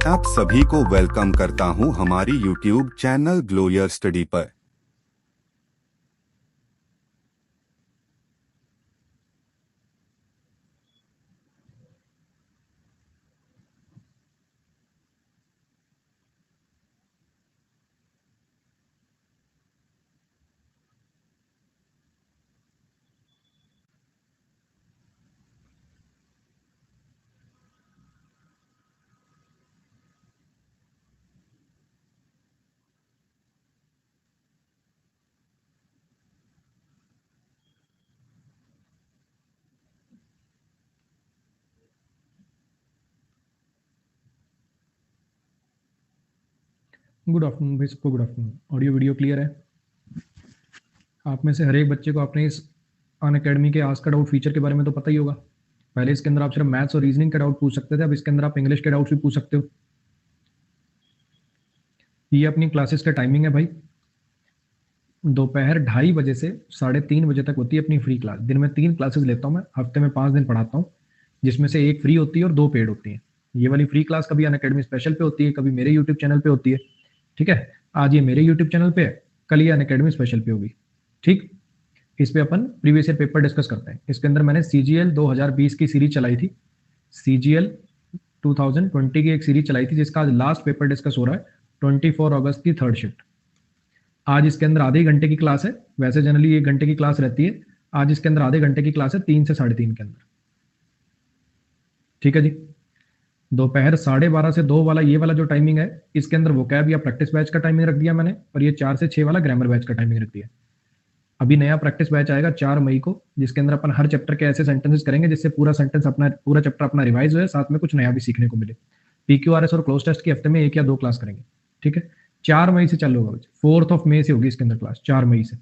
आप सभी को वेलकम करता हूं हमारी यूट्यूब चैनल ग्लोयर स्टडी पर। गुड आफ्टरनून भाई, सबको good afternoon. Audio video clear है? आप में से हर एक बच्चे को अपने इस अनअकैडमी के आस्क का डाउट फीचर के बारे में तो पता ही होगा। पहले इसके अंदर आप सिर्फ मैथ्स और रीजनिंग का डाउट पूछ सकते थे, अब इसके अंदर आप इंग्लिश के डाउट भी पूछ सकते हो। ये अपनी क्लासेस का टाइमिंग है भाई, दोपहर 2:30 बजे से 3:30 बजे तक होती है अपनी फ्री क्लास। दिन में 3 क्लासेस लेता हूँ मैं, हफ्ते में 5 दिन पढ़ाता हूँ, जिसमें से एक फ्री होती है और 2 पेड होती हैं। ये वाली फ्री क्लास कभी अनअकैडमी स्पेशल पे होती है, कभी मेरे यूट्यूब चैनल पे होती है। ठीक है, आज ये मेरे यूट्यूब चैनल पे है, कल ये अनअकैडमी स्पेशल पे होगी। ठीक, इस पे अपन प्रीवियस ईयर पेपर डिस्कस करते हैं। इसके अंदर मैंने सीजीएल 2020 की सीरीज चलाई थी, सीजीएल 2020 की एक सीरीज चलाई थी, जिसका आज लास्ट पेपर डिस्कस हो रहा है 24 अगस्त की थर्ड शिफ्ट। आज इसके अंदर आधे घंटे की क्लास है, वैसे जनरली 1 घंटे की क्लास रहती है, आज इसके अंदर आधे घंटे की क्लास है, 3 से 3:30 के अंदर। ठीक है जी, दोपहर 12:30 से 2 वाला ये वाला जो टाइमिंग है, इसके अंदर वोकैब या प्रैक्टिस बैच का टाइमिंग रख दिया मैंने, और ये 4 से 6 वाला ग्रामर बैच का टाइमिंग रख दिया। अभी नया प्रैक्टिस बैच आएगा 4 मई को, जिसके अंदर अपन हर चैप्टर के ऐसे सेंटेंसेस करेंगे जिससे पूरा चैप्टर अपना रिवाइज हो, साथ में कुछ नया भी सीखने को मिले। पीक्यूआरएस और क्लोज टेस्ट की हफ्ते में 1 या 2 क्लास करेंगे। ठीक है, 4 मई से चालू होगा, 4 मई से होगी इसके अंदर क्लास, 4 मई से।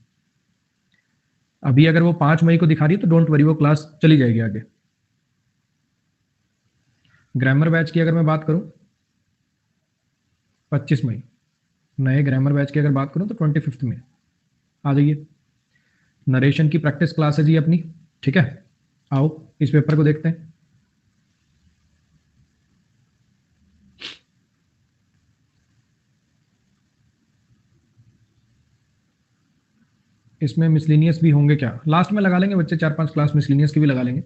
अभी अगर वो 5 मई को दिखा रही है तो डोंट वरी, वो क्लास चली जाएगी आगे। ग्रामर बैच की अगर मैं बात करूं, 25 मई। नए ग्रामर बैच की अगर बात करूं तो 25 में आ जाइए। नरेशन की प्रैक्टिस क्लास है जी अपनी। ठीक है, आओ इस पेपर को देखते हैं। इसमें मिसलिनियस भी होंगे क्या? लास्ट में लगा लेंगे बच्चे, 4-5 क्लास मिसलिनियस की भी लगा लेंगे।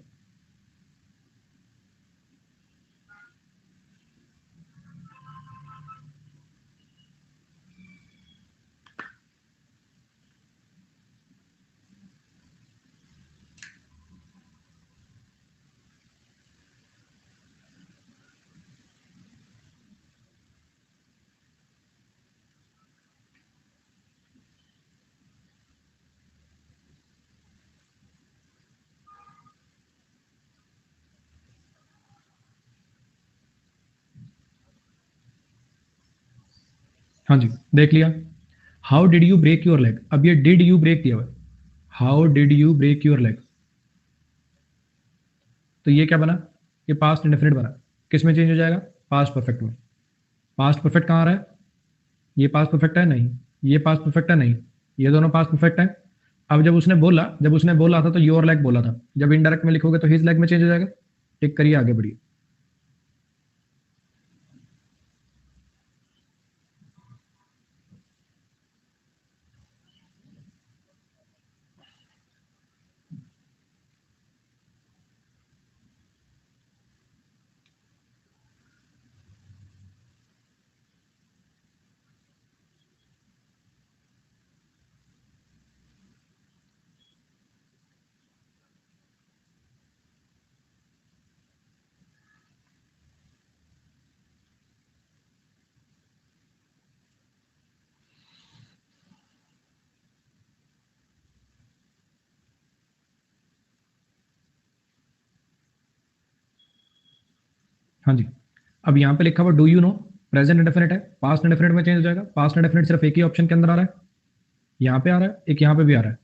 हाँ जी, देख लिया। How did you break your leg, अब ये डिड यू ब्रेक दिया हुआ है, how did you break your leg, तो ये क्या बना? ये पास्ट इंडेफिनिट बना। किस में चेंज हो जाएगा? पास्ट परफेक्ट में। पास्ट परफेक्ट कहाँ आ रहा है? ये पास्ट परफेक्ट है नहीं, ये पास्ट परफेक्ट है नहीं, ये दोनों पास्ट परफेक्ट है। अब जब उसने बोला था तो योर लेग बोला था, जब इनडायरेक्ट में लिखोगे तो हिज लेग में चेंज हो जाएगा। टिक करिए, आगे बढ़िए। हाँ जी, अब यहाँ पे लिखा हुआ do you know, present indefinite है, पास्ट इंडेफिनिट में चेंज हो जाएगा। पास्ट इंडेफिनिट सिर्फ एक ही ऑप्शन के अंदर आ रहा है, यहाँ पे आ रहा है, एक यहाँ पे भी आ रहा है।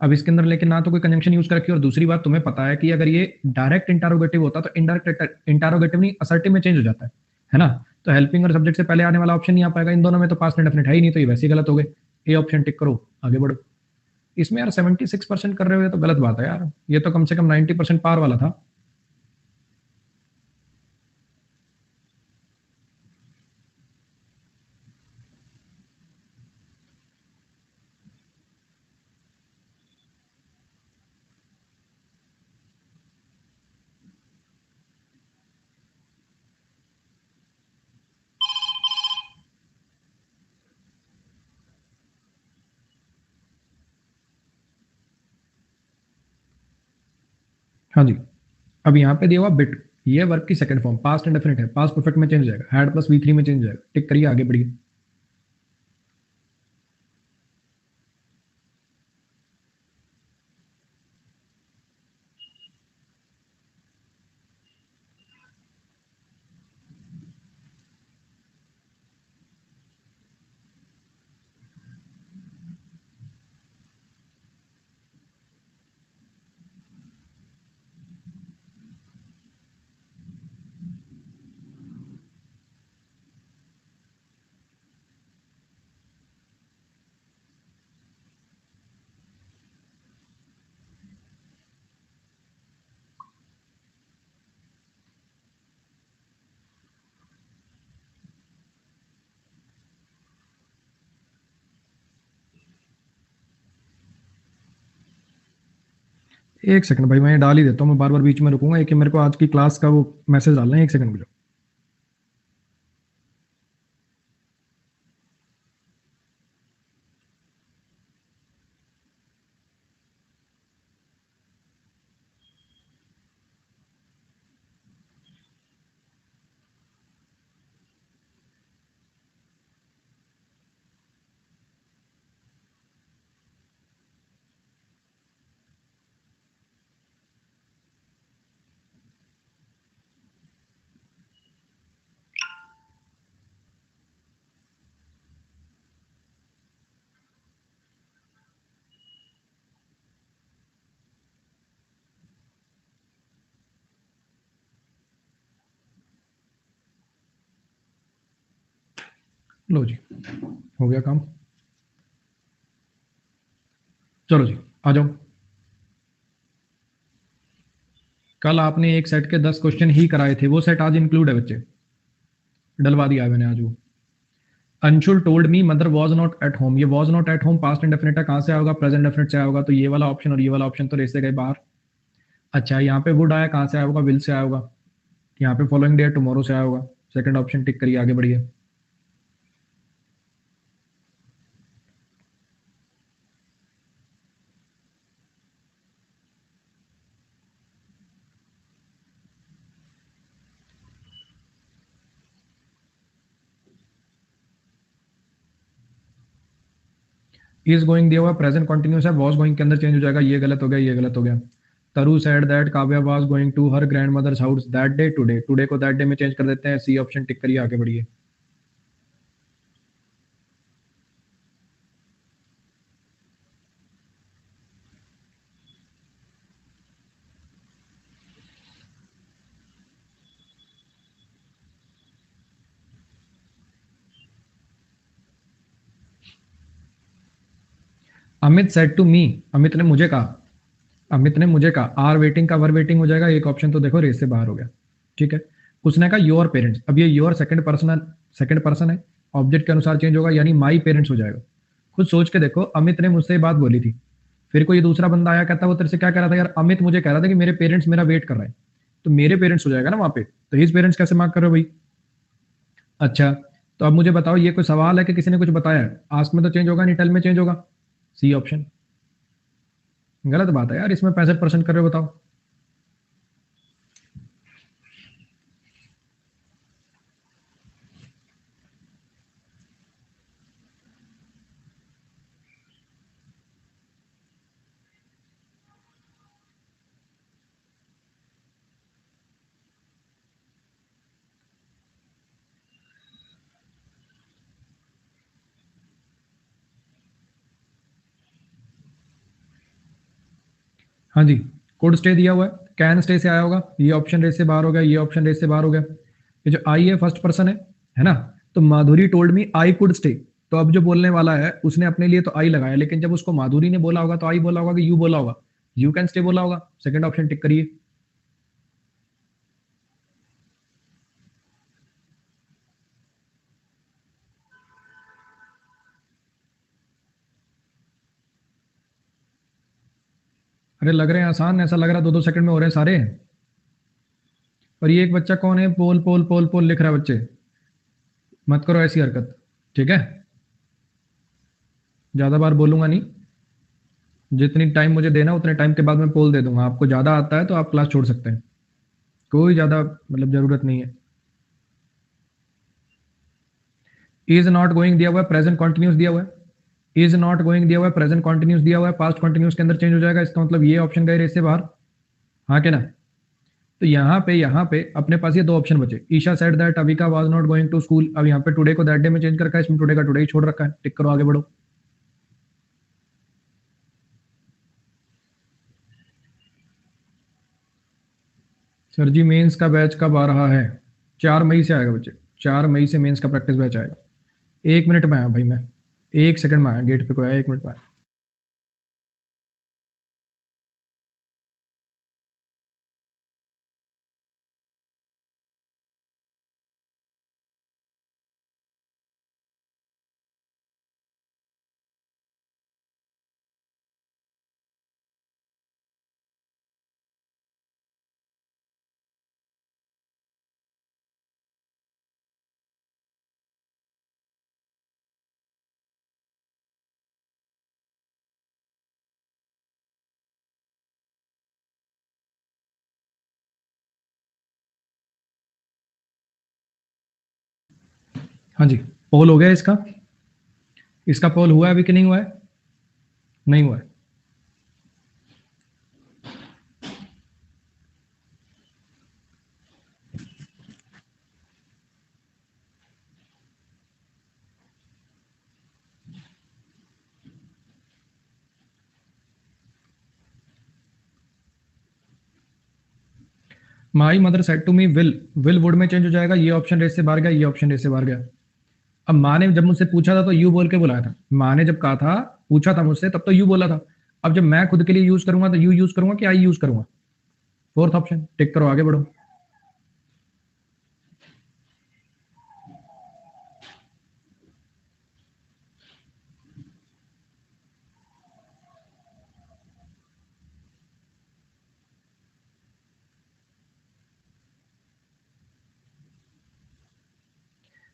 अब इसके अंदर लेकिन ना तो कोई कंजंक्शन यूज कर रखी है, और दूसरी बात तुम्हें पता है कि अगर ये डायरेक्ट इंटारोगेटिव होता तो इनडायरेक्ट इंटारोगेटिव नहीं असर्टिव में चेंज हो जाता है ना। तो हेल्पिंग और सब्जेक्ट से पहले आने वाला ऑप्शन नहीं आ पाएगा, इन दोनों में तो पास्ट इंडेफिनिट है ही नहीं, तो ये वैसे ही गलत हो गए। ए ऑप्शन टिक करो, आगे बढ़ो। इसमें यार 76% कर रहे हो, ये तो गलत बात है यार, ये तो कम से कम 90% पार वाला था। हाँ जी, अब यहाँ पे दिया हुआ बिट, ये वर्ब की सेकंड फॉर्म, पास्ट इंडेफिनिट है, पास्ट परफेक्ट में चेंज हो जाएगा, हैड प्लस V3 में चेंज हो जाएगा, टिक करिए आगे बढ़िए। एक सेकंड भाई, मैं डाल ही देता हूँ, मैं बार बार बीच में रुकूंगा, एक मेरे को आज की क्लास का वो मैसेज डालना है, एक सेकंड मुझे। लो जी, हो गया काम, चलो जी आ जाओ। कल आपने एक सेट के 10 क्वेश्चन ही कराए थे, वो सेट आज इंक्लूड है बच्चे, डलवा दिया है मैंने आज वो। Anshul told me mother was not at home, ये was not at home past indefinite है, कहां से आएगा, प्रेजेंट डेफिनेट से आएगा, तो ये वाला ऑप्शन और ये वाला ऑप्शन तो रेस से गए बाहर। अच्छा, यहाँ पे वुड आया, कहां से आया होगा, विल से आया होगा, यहाँ पे फॉलोइंग डे टुमारो से आया होगा, सेकंड ऑप्शन टिक करिए आगे बढ़िए। इज गोइंग दिया हुआ प्रेजेंट कंटिन्यूस है, वॉज गोइंग के अंदर चेंज हो जाएगा, ये गलत हो गया, ये गलत हो गया। Taru said that Kavya was going to her grand mother's house that day today, today को दैट डे में चेंज कर देते हैं, सी ऑप्शन टिक करिए आगे बढ़िए। Amit said to me, Amit ने मुझे कहा, अमित ने मुझे कहा, आर वेटिंग का वर वेटिंग हो जाएगा, एक ऑप्शन तो देखो रेस से बाहर हो गया, ठीक है। उसने कहा योर पेरेंट्स, अब ये योर सेकंड पर्सन है, ऑब्जेक्ट के अनुसार चेंज होगा, यानी माई पेरेंट्स हो जाएगा। खुद सोच के देखो, अमित ने मुझसे ये बात बोली थी, फिर कोई दूसरा बंदा आया, कहता वो तेरे से क्या कह रहा था, यार अमित मुझे कह रहा था कि मेरे पेरेंट्स मेरा वेट कर रहे हैं, तो मेरे पेरेंट्स हो जाएगा ना वहां पे, तो हिज पेरेंट्स कैसे मार्क कर रहे हो भाई। अच्छा, तो अब मुझे बताओ, ये कोई सवाल है कि किसी ने कुछ बताया है, आस्क में तो चेंज होगा नहीं, टेल में चेंज होगा, सी ऑप्शन। गलत बात है यार, इसमें 65% कर रहे हो, बताओ। हाँ जी, कोड स्टे दिया हुआ है, कैन स्टे से आया होगा, ये ऑप्शन रेस से बाहर हो गया, ये ऑप्शन रेस से बाहर हो गया। ये जो आई है फर्स्ट पर्सन है ना, तो Madhuri told me I could stay, तो अब जो बोलने वाला है उसने अपने लिए तो आई लगाया, लेकिन जब उसको माधुरी ने बोला होगा तो आई बोला होगा कि यू बोला होगा, यू कैन स्टे बोला होगा, सेकंड ऑप्शन टिक करिए। अरे लग रहे हैं आसान, ऐसा लग रहा है 2-2 सेकंड में हो रहे हैं सारे। और ये एक बच्चा कौन है, पोल पोल पोल पोल लिख रहा है, बच्चे मत करो ऐसी हरकत, ठीक है, ज्यादा बार बोलूंगा नहीं। जितनी टाइम मुझे देना उतने टाइम के बाद मैं पोल दे दूंगा। आपको ज़्यादा आता है तो आप क्लास छोड़ सकते हैं, कोई ज़्यादा मतलब ज़रूरत नहीं है। इज नॉट गोइंग दिया हुआ है, प्रेजेंट कॉन्टिन्यूस दिया हुआ है। इज नॉट गोइंग दिया हुआ है, प्रेजेंट कॉन्टिन्यूस दिया हुआ है, पास्ट कॉन्टिन्यूस के अंदर चेंज हो जाएगा। इसका मतलब ये ऑप्शन गए रेस से बाहर, हाँ के ना। तो यहाँ पे अपने पास ये दो ऑप्शन बचे। Isha said that Avika was not going to school. अब यहाँ पे टुडे को दैट डे में चेंज कर रखा है, इसमें टुडे का टुडे ही छोड़ रखा है। टिक करो, आगे बढ़ो। सर जी मेंस का बैच कब आ रहा है? 4 मई से आएगा बच्चे, 4 मई से मेंस का प्रैक्टिस बैच आएगा। 1 मिनट में आया भाई, मैं 1 सेकंड में आया, गेट पे कोई आया, 1 मिनट में आया। हाँ जी, पोल हो गया इसका। इसका पोल हुआ है अभी कि नहीं हुआ है? नहीं हुआ है। My mother said to me will, will would में चेंज हो जाएगा। ये ऑप्शन रेस से बाहर गया, ये ऑप्शन रेस से बाहर गया। अब माँ ने जब मुझसे पूछा था तो यू बोल के बुलाया था। माँ ने जब कहा था, पूछा था मुझसे, तब तो यू बोला था। अब जब मैं खुद के लिए यूज करूंगा तो यू यूज करूंगा कि आई यूज करूंगा? फोर्थ ऑप्शन, टिक करो, आगे बढ़ो।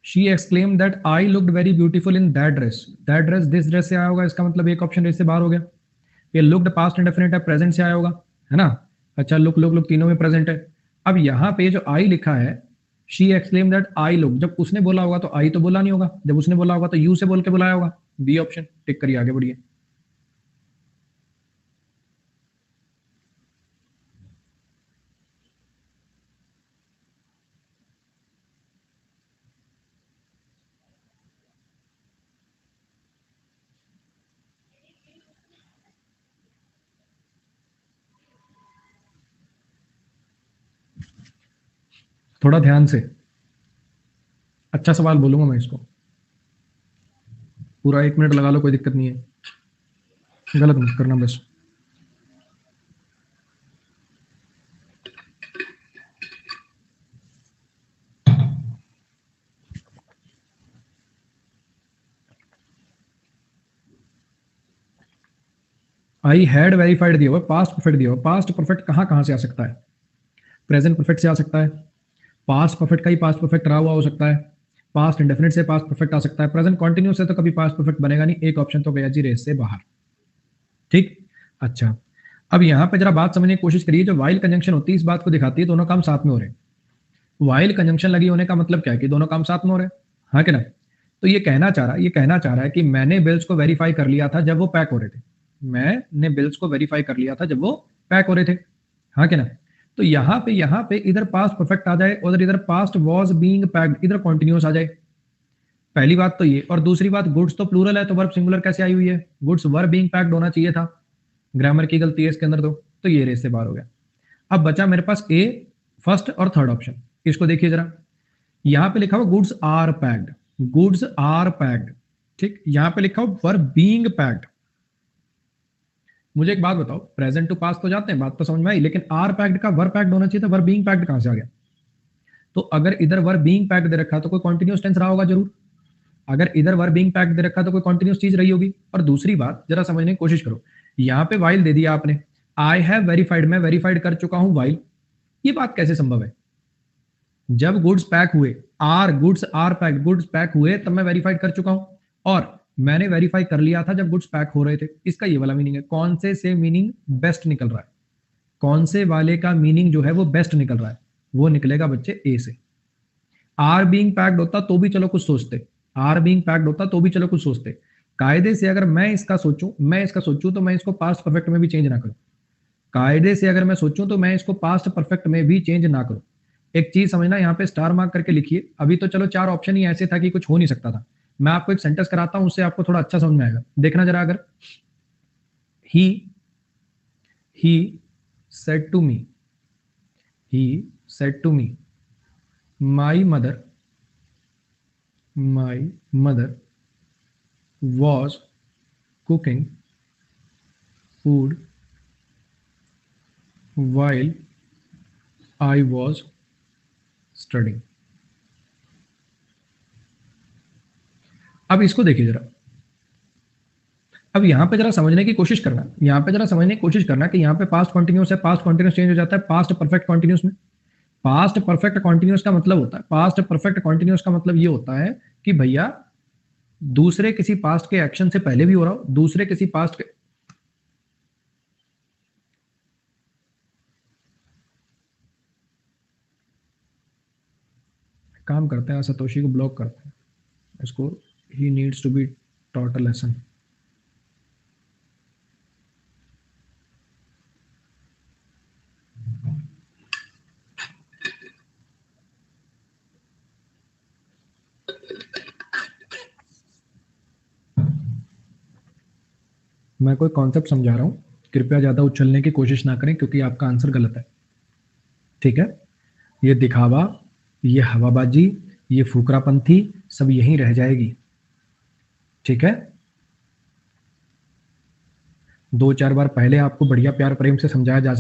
She exclaim that I looked very beautiful in that dress. That dress this dress से आया होगा, इसका मतलब एक ऑप्शन रेस से बाहर हो गया। ये लुक्ड पास्ट इंडेफिनिट है, प्रेजेंट से आया होगा, है ना। अच्छा, लुक लुक लुक तीनों में प्रेजेंट है। अब यहाँ पे जो आई लिखा है, she exclaim that I look, जब उसने बोला होगा तो आई तो बोला नहीं होगा, जब उसने बोला होगा तो यू से बोल के बुलाया होगा। बी ऑप्शन, टिक करिए, आगे बढ़िए। थोड़ा ध्यान से, अच्छा सवाल बोलूंगा मैं इसको। पूरा 1 मिनट लगा लो, कोई दिक्कत नहीं है, गलत मत करना बस। आई हैड वेरीफाइड दिया हुआ, पास्ट परफेक्ट दिया हुआ। पास्ट परफेक्ट कहाँ कहाँ से आ सकता है? प्रेजेंट परफेक्ट से आ सकता है, पास्ट परफेक्ट का ही पास्ट परफेक्ट रहा हुआ हो सकता है, पास्ट इंडेफिनिट से पास्ट परफेक्ट आ सकता है, प्रेजेंट कॉन्टिन्यूस से तो कभी पास्ट परफेक्ट बनेगा नहीं। एक ऑप्शन तो गया जी रेस से बाहर। ठीक, अच्छा। अब यहाँ पे जरा बात समझने की कोशिश करिए। जो वाइल कंजंक्शन होती है इस बात को दिखाती है दोनों काम साथ में हो रहे हैं। वाइल कंजंक्शन लगी होने का मतलब क्या है? कि दोनों काम साथ में हो रहे हैं, हाँ कि ना। तो ये कहना चाह रहा है कि मैंने बिल्स को वेरीफाई कर लिया था जब वो पैक हो रहे थे। मैंने बिल्स को वेरीफाई कर लिया था जब वो पैक हो रहे थे, हाँ कि ना। तो यहाँ पे इधर पास्ट परफेक्ट आ जाए और इधर पास्ट वाज बीइंग पैक्ड, इधर कॉन्टिन्यूस आ जाए। पहली बात तो ये, और दूसरी बात गुड्स तो प्लूरल है तो वर्ब सिंगुलर कैसे आई हुई है? गुड्स वर बीइंग पैक्ड होना चाहिए था। ग्रामर की गलती है इसके अंदर तो ये रेस से बाहर हो गया। अब बचा मेरे पास ए, फर्स्ट और थर्ड ऑप्शन। इसको देखिए जरा, यहां पे लिखा हुआ goods are packed, goods are packed, ठीक। यहां पे लिखा हुआ वर बीइंग पैक्ड। मुझे एक बात बताओ, प्रेजेंट टू पास्ट तो जाते हैं, बात तो समझ में आई, लेकिन आर पैक्ड का वर पैक्ड होना चाहिए था, वर बीइंग पैक्ड कहां से आ गया? तो अगर इधर वर बीइंग पैक्ड दे रखा तो कोई कॉन्टिन्यूस टेंस रहा होगा जरूर। अगर इधर वर बीइंग पैक्ड दे रखा तो कोई कॉन्टिन्यूस चीज रही होगी। और दूसरी बात जरा समझने की कोशिश करो, यहां पे वाइल दे दिया आपने, आई हैव वेरीफाइड, मैं वेरीफाइड कर चुका हूं वाइल। ये बात कैसे संभव है? जब गुड्स पैक हुए, goods are packed, goods pack हुए तब मैं वेरीफाइड कर चुका हूं। और मैंने वेरीफाई कर लिया था जब गुड्स पैक हो रहे थे, इसका ये वाला मीनिंग है। कौन से मीनिंग बेस्ट निकल रहा है, कौन से वाले का मीनिंग जो है वो बेस्ट निकल रहा है, वो निकलेगा बच्चे ए से। आर बीइंग पैक्ड होता तो भी चलो कुछ सोचते, आर बीइंग पैक्ड होता तो भी चलो कुछ सोचते। कायदे से अगर मैं इसका सोचूं तो मैं इसको पास्ट परफेक्ट में भी चेंज ना करूं। कायदे से अगर मैं सोचूं तो मैं इसको पास्ट परफेक्ट में भी चेंज ना करूं। एक चीज समझना, यहाँ पे स्टार मार्क करके लिखिए। अभी तो चलो 4 ऑप्शन ही ऐसे था कि कुछ हो नहीं सकता था। मैं आपको एक सेंटेंस कराता हूं, उससे आपको थोड़ा अच्छा समझ में आएगा। देखना जरा, अगर he said to me, my mother was cooking food while I was studying। अब इसको देखिए जरा, अब यहां पे जरा समझने की कोशिश करना, कि यहां पे पास्ट कॉन्टिन्यूस है, पास्ट कॉन्टिन्यूस चेंज हो जाता है पास्ट परफेक्ट कॉन्टिन्यूस में। पास्ट परफेक्ट कॉन्टिन्यूस का मतलब होता है, पास्ट परफेक्ट कॉन्टिन्यूस का मतलब ये होता है कि भैया दूसरे किसी पास्ट के एक्शन से पहले भी हो रहा हो, दूसरे किसी पास्ट के काम करते हैं, सतोशी को ब्लॉक करते हैं, इसको ही needs to be taught a lesson. मैं कोई कॉन्सेप्ट समझा रहा हूं, कृपया ज्यादा उछलने की कोशिश ना करें क्योंकि आपका आंसर गलत है, ठीक है। ये दिखावा, ये हवाबाजी, ये फुकरापंथी सब यहीं रह जाएगी, ठीक है। 2-4 बार पहले आपको बढ़िया प्यार प्रेम से समझाया जा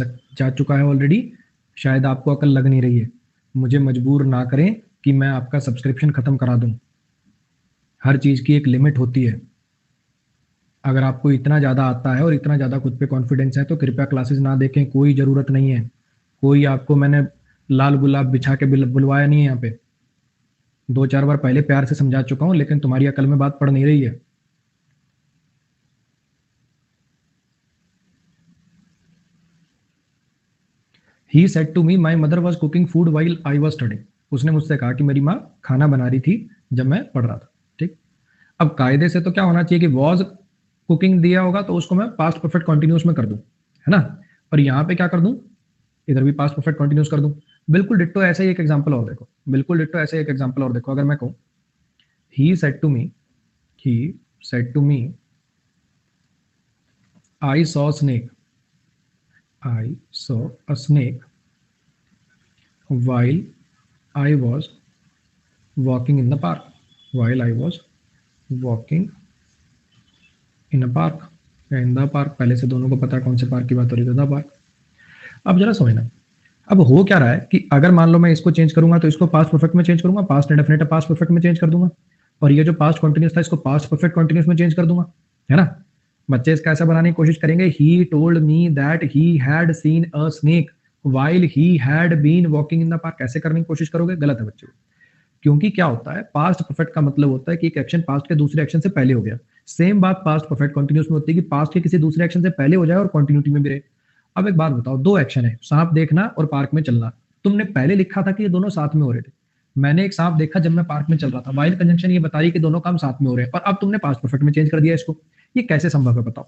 चुका है ऑलरेडी, शायद आपको अकल लग नहीं रही है। मुझे मजबूर ना करें कि मैं आपका सब्सक्रिप्शन खत्म करा दूं। हर चीज की एक लिमिट होती है। अगर आपको इतना ज्यादा आता है और इतना ज्यादा खुद पे कॉन्फिडेंस है तो कृपया क्लासेस ना देखें, कोई जरूरत नहीं है। कोई आपको मैंने लाल गुलाब बिछा के बुलवाया नहीं है यहाँ पे। 2-4 बार पहले प्यार से समझा चुका हूं, लेकिन तुम्हारी अकल में बात पड़ नहीं रही है। He said to me, my mother was cooking food while I was studying। उसने मुझसे कहा कि मेरी माँ खाना बना रही थी जब मैं पढ़ रहा था, ठीक। अब कायदे से तो क्या होना चाहिए कि was कुकिंग दिया होगा तो उसको मैं पास्ट परफेक्ट कॉन्टिन्यूस में कर दूं, है ना। और यहाँ पे क्या कर दूं, इधर भी पास्ट परफेक्ट कॉन्टिन्यूस कर दूं। बिल्कुल डिट्टो ऐसे ही एक एग्जांपल और देखो, बिल्कुल डिट्टो ऐसे ही एक एग्जांपल और देखो। अगर मैं कहूं he said to me I saw a snake while I was walking in the park, in the park, पहले से दोनों को पता है कौन से पार्क की बात हो रही है, द पार्क। अब जरा समझना, अब हो क्या रहा है कि अगर मान लो मैं इसको चेंज करूंगा तो इसको पास्ट परफेक्ट में चेंज करूंगा, पास्ट इंडेफिनिट पास्ट परफेक्ट में चेंज कर दूंगा, और ये जो पास्ट कॉन्टिन्यूस था इसको पास्ट परफेक्ट कॉन्टिन्यूस में चेंज कर दूंगा, है ना। बच्चे इसका ऐसा बनाने की कोशिश करेंगे, he told me that he had seen a snake while he had been walking in the park. ऐसे करने की कोशिश करोगे, गलत है बच्चों। क्योंकि क्या होता है, पास्ट परफेक्ट का मतलब होता है कि एक एक्शन पास्ट के दूसरे एक्शन से पहले हो गया। सेम बात पास्ट परफेक्ट कंटिन्यूस में होती है कि पास्ट के किसी दूसरे एक्शन से पहले हो जाए और कंटिन्यूटी में भी रहे। अब एक बात बताओ, 2 एक्शन है, सांप देखना और पार्क में चलना। तुमने पहले लिखा था कि ये दोनों साथ में हो रहे थे। मैंने एक सांप देखा जब मैं पार्क में चल रहा था, वाइल कंजंक्शन ये बता रही कि दोनों काम साथ में हो रहे हैं, और अब तुमने पास्ट परफेक्ट में चेंज कर दिया इसको। ये कैसे संभव है बताओ।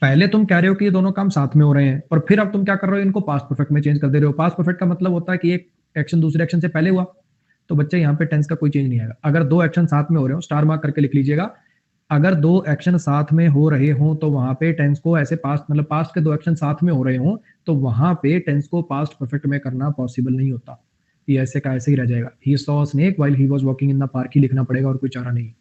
पहले तुम कह रहे हो कि ये दोनों काम साथ में हो रहे हैं और फिर अब तुम क्या कर रहे हो, इनको पास्ट परफेक्ट में चेंज कर दे रहे हो। पास्ट परफेक्ट का मतलब होता है कि एक एक्शन दूसरे एक्शन से पहले हुआ। तो बच्चे यहाँ पे टेंस का कोई चेंज नहीं आएगा। अगर 2 एक्शन साथ में हो रहे हो, स्टार मार्क करके लिख लीजिएगा, अगर 2 एक्शन साथ में हो रहे हो तो वहां पे टेंस को ऐसे पास्ट, मतलब पास्ट के 2 एक्शन साथ में हो रहे हो तो वहां पे टेंस को पास्ट परफेक्ट में करना पॉसिबल नहीं होता। ये ऐसे का ऐसे ही रह जाएगा। He saw a snake while he was walking in the park ही लिखना पड़ेगा और कोई चारा नहीं।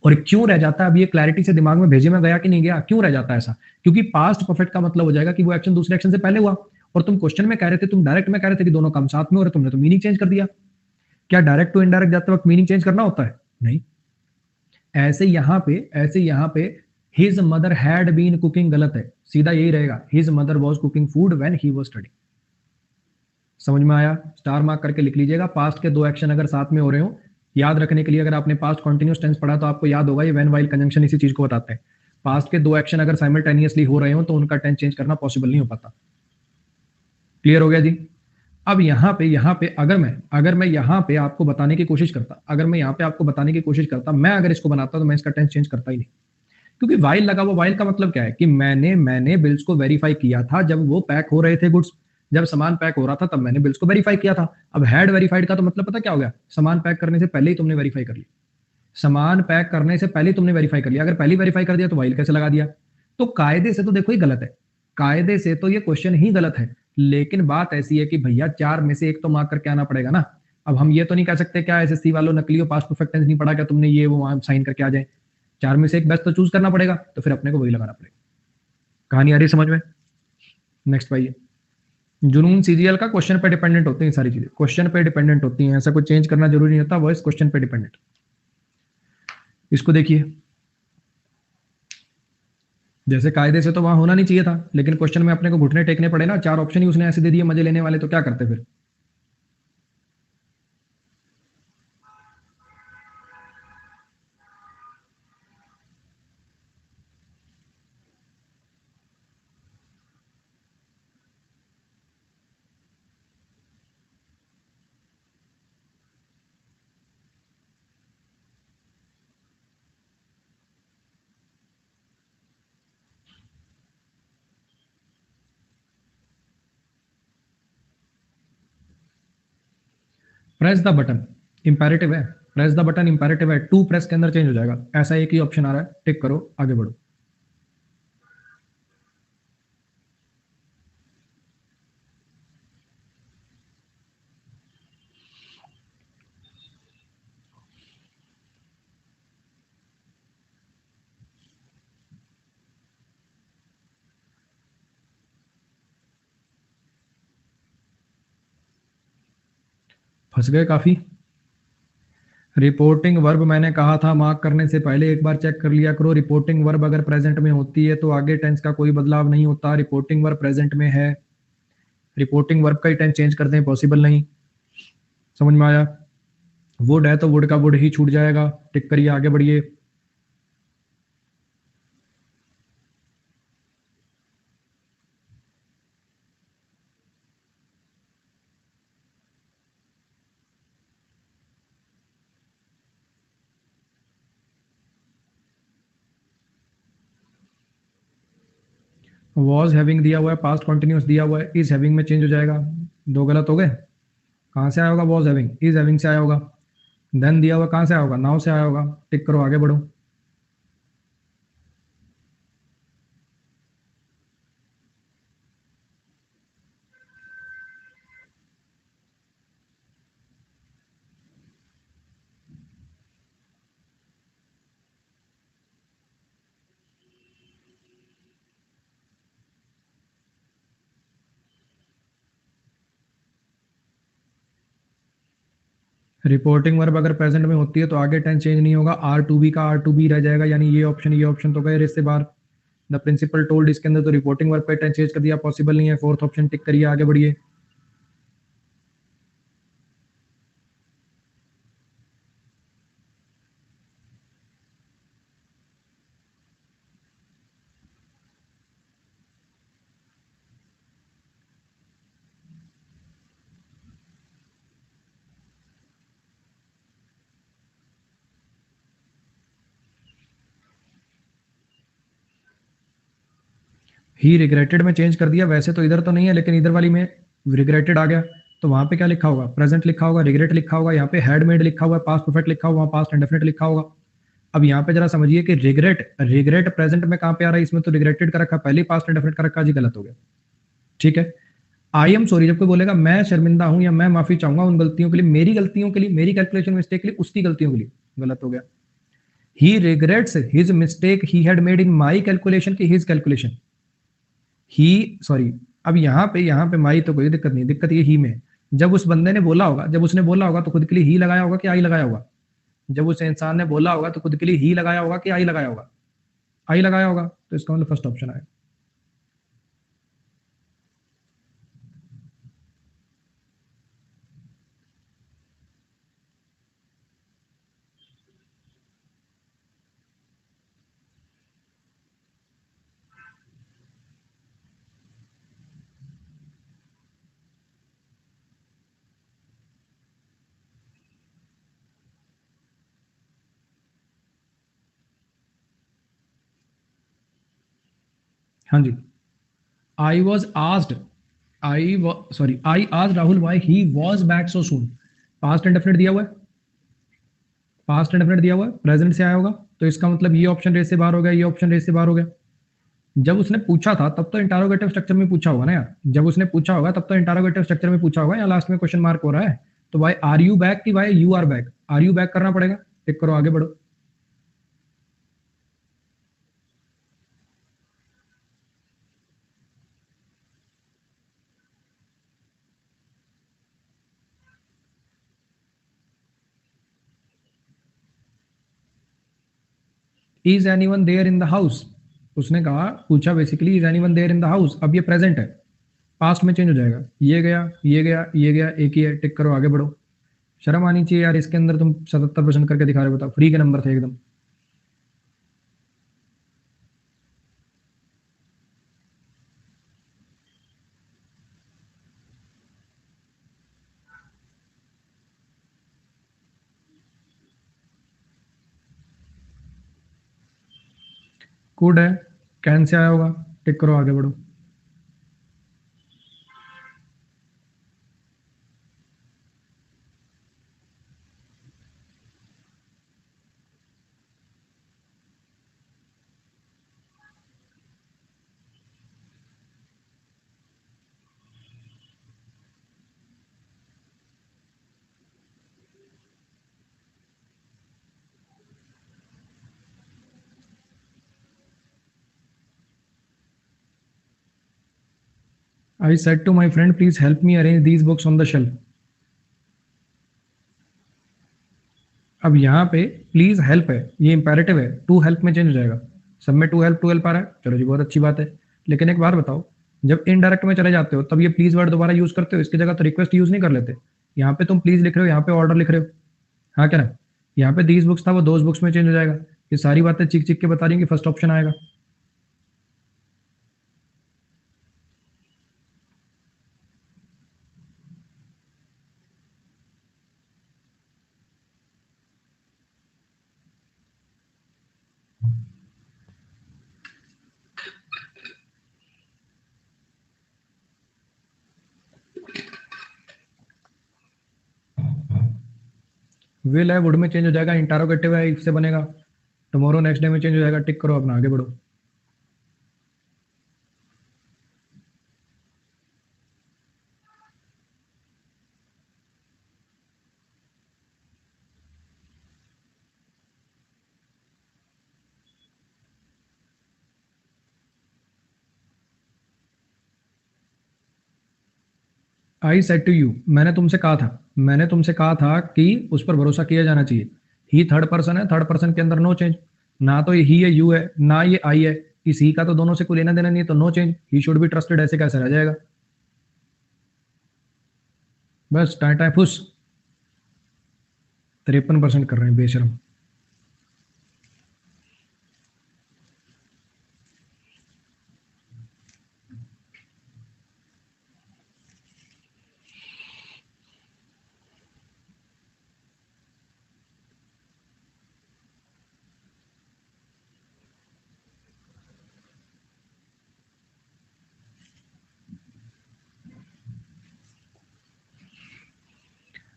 और क्यों रह जाता है, अब ये क्लैरिटी से दिमाग में भेजे में गया कि नहीं गया, क्यों रह जाता है ऐसा? क्योंकि पास्ट परफेक्ट का मतलब हो जाएगा कि वो एक्शन दूसरे एक्शन से पहले हुआ, और तुम क्वेश्चन में कह रहे थे, तुम डायरेक्ट में कह रहे थे कि दोनों काम साथ में हो रहे, तुमने तो मीनिंग चेंज कर दिया। क्या डायरेक्ट टू इनडायरेक्ट जाते वक्त मीनिंग चेंज करना होता है? नहीं। ऐसे यहां पे his mother had been cooking गलत है, सीधा यही रहेगा, his mother was cooking food when he was studying. समझ में आया? स्टार मार्क करके लिख लीजिएगा, पास्ट के 2 एक्शन अगर साथ में हो रहे हो याद रखने के लिए अगर आपने पास्ट कॉन्टिन्यूस टेंस पढ़ा तो आपको याद होगा ये व्हेन व्हाइल कंजंक्शन इसी चीज को बताते हैं। पास्ट के दो एक्शन अगर साइमल्टेनियसली हो रहे हो तो उनका टेंस चेंज करना पॉसिबल नहीं हो पाता। क्लियर हो गया जी? अब यहाँ पे अगर मैं यहाँ पे आपको बताने की कोशिश करता, मैं अगर इसको बनाता तो मैं इसका टेंस चेंज करता ही नहीं, क्योंकि वाइल लगा हुआ। वाइल का मतलब क्या है कि मैंने बिल्स को वेरीफाई किया था जब वो पैक हो रहे थे गुड्स, जब सामान पैक हो रहा था तब मैंने बिल्स को वेरीफाई किया था। अब हैड वेरीफाइड का तो मतलब पता क्या हो गया, सामान पैक करने से पहले ही तुमने वेरीफाई कर लिया, सामान पैक करने से पहले ही तुमने वेरीफाई कर लिया। अगर पहले वेरीफाई कर दिया तो वाइल कैसे लगा दिया? तो कायदे से तो देखो ये गलत है, कायदे से तो ये क्वेश्चन ही गलत है। लेकिन बात ऐसी है कि भैया चार में से एक तो मार्क करके आना पड़ेगा ना। अब हम ये तो नहीं कह सकते क्या एसएससी वालों नकली और पास्ट परफेक्ट टेंस नहीं पढ़ा, क्या तुमने ये वो वहां साइन करके आ जाए। चार में से एक बेस्ट तो चूज करना पड़ेगा, तो फिर अपने को वही लगाना पड़ेगा। कहानी आ रही है समझ में? नेक्स्ट भाई, जुनून सीजीएल का क्वेश्चन पे डिपेंडेंट होती है सारी चीजें, क्वेश्चन पे डिपेंडेंट होती हैं, ऐसा कुछ चेंज करना जरूरी नहीं होता, वॉइस क्वेश्चन पे डिपेंडेंट। इसको देखिए, जैसे कायदे से तो वहां होना नहीं चाहिए था, लेकिन क्वेश्चन में अपने को घुटने टेकने पड़े ना, चार ऑप्शन ही उसने ऐसे दे दिए मजे लेने वाले, तो क्या करते फिर? प्रेस द बटन इंपेरेटिव है, प्रेस द बटन इंपेरेटिव है, टू प्रेस के अंदर चेंज हो जाएगा, ऐसा एक ही ऑप्शन आ रहा है, टिक करो आगे बढ़ो। फंस गए काफी। रिपोर्टिंग वर्ब मैंने कहा था मार्क करने से पहले एक बार चेक कर लिया करो। रिपोर्टिंग वर्ब अगर प्रेजेंट में होती है तो आगे टेंस का कोई बदलाव नहीं होता। रिपोर्टिंग वर्ब प्रेजेंट में है, रिपोर्टिंग वर्ब का ही टेंस चेंज करते हैं, पॉसिबल नहीं। समझ में आया? वुड है तो वुड का वुड ही छूट जाएगा, टिक करिए आगे बढ़िए। वॉज हैविंग दिया हुआ है, पास्ट कॉन्टिन्यूस दिया हुआ है, इज हैविंग में चेंज हो जाएगा। दो गलत हो गए। कहां से आया होगा? वॉज हैविंग, इज हैविंग से आया होगा। देन दिया हुआ कहां से आया होगा? नाउ से आया होगा, टिक करो आगे बढ़ो। रिपोर्टिंग वर्ब अगर प्रेजेंट में होती है तो आगे टेंस चेंज नहीं होगा, आर टू बी का आर टू बी रह जाएगा, यानी ये ऑप्शन तो गए इससे बाहर। द प्रिंसिपल टोल्ड, इसके अंदर तो रिपोर्टिंग वर्ब पे टेंस चेंज कर दिया, पॉसिबल नहीं है। फोर्थ ऑप्शन टिक करिए आगे बढ़िए। ही रिग्रेटेड में चेंज कर दिया, वैसे तो इधर तो नहीं है लेकिन इधर वाली में रिग्रेटेड आ गया, तो वहां पे क्या लिखा होगा? प्रेजेंट लिखा होगा, रिग्रेट लिखा होगा, यहाँ पे हैड मेड लिखा हुआ है, पास्ट परफेक्ट लिखा हुआ, पास्ट इंडेफिनिट लिखा होगा। अब यहाँ पे जरा समझिए कि रिग्रेट रिग्रेट प्रेजेंट में कहाँ पे आ रहा है? इसमें तो रिग्रेटेड का रखा, पहले पास्ट इंडेफिनिट का रखा जी, गलत हो गया। ठीक है। आई एम सॉरी, जब कोई बोलेगा मैं शर्मिंदा हूं या मैं माफी चाहूंगा उन गलतियों के लिए, मेरी गलतियों के लिए, मेरी कैलकुलेशन मिस्टेक के लिए, उसकी गलतियों के लिए, गलत हो गया। He regrets his mistake he had made in my calculation की हिज कैलकुलेशन। ही सॉरी, अब यहाँ पे माई तो कोई दिक्कत नहीं, दिक्कत ये ही में है। जब उस बंदे ने बोला होगा, जब उसने बोला होगा तो खुद के लिए ही लगाया होगा कि आई लगाया होगा? जब उस इंसान ने बोला होगा तो खुद के लिए ही लगाया होगा कि आई लगाया होगा? आई लगाया होगा, तो इसका मतलब फर्स्ट ऑप्शन आएगा। हाँ जी, I was asked, I asked Rahul why he was back so soon. Past indefinite दिया हुआ है, पास्ट इंडेफिनिट दिया हुआ है, प्रेजेंट से आया होगा, तो इसका मतलब ये ऑप्शन रेस से बाहर हो गया, ये ऑप्शन रेस से बाहर हो गया। जब उसने पूछा था तब तो इंटारोगेटिव स्ट्रक्चर में पूछा होगा ना यार, जब उसने पूछा होगा तब तो इंटारोगेटिव स्ट्रक्चर में पूछा होगा, या लास्ट में क्वेश्चन मार्क हो रहा है। तो भाई आर यू बैक की भाई you are back, are you back करना पड़ेगा। टिक करो, आगे बढ़ो। Is anyone there in the house, उसने कहा, पूछा basically is anyone there in the house. अब ये प्रेजेंट है, पास्ट में चेंज हो जाएगा, ये गया ये गया ये गया, एक ही है। टिक करो, आगे बढ़ो। शर्म आनी चाहिए यार, इसके अंदर तुम 77% करके दिखा रहे हो, बताओ, फ्री के नंबर थे एकदम। कुड है, कैन से आया होगा। टिक करो, आगे बढ़ो। I said to my friend please help me arrange these books on the shelf. अब यहाँ पे प्लीज हेल्प है, ये इंपेरेटिव है, टू हेल्प में चेंज हो जाएगा। सब में टू हेल्प आ रहा है, चलो जी बहुत अच्छी बात है। लेकिन एक बार बताओ, जब इनडायरेक्ट में चले जाते हो तब ये प्लीज वर्ड दोबारा यूज करते हो, इसकी जगह तो रिक्वेस्ट यूज नहीं कर लेते। यहाँ पे तुम प्लीज लिख रहे हो, यहाँ पे ऑर्डर लिख रहे हो, हाँ क्या ना। यहाँ पे दीज बुक्स था, वो दोज बुक्स में चेंज हो जाएगा। ये सारी बातें चिक चिक के बता रही कि फर्स्ट ऑप्शन आएगा। विल है, वुड में चेंज हो जाएगा, इंटारोगेटिव है, इफ से बनेगा। टुमारो नेक्स्ट डे में चेंज हो जाएगा। टिक करो, अपना आगे बढ़ो। आई सेड टू यू, मैंने तुमसे कहा था, मैंने तुमसे कहा था कि उस पर भरोसा किया जाना चाहिए। ही थर्ड पर्सन है, थर्ड पर्सन के अंदर नो चेंज। ना तो ये ही है, यू है, ना ये आई है। इस ही का तो दोनों से कोई लेना देना नहीं है, तो no change. He should be trusted, ऐसे कैसे रह जाएगा। बस टाइम टाइम फुस। 53% कर रहे हैं बेशरम।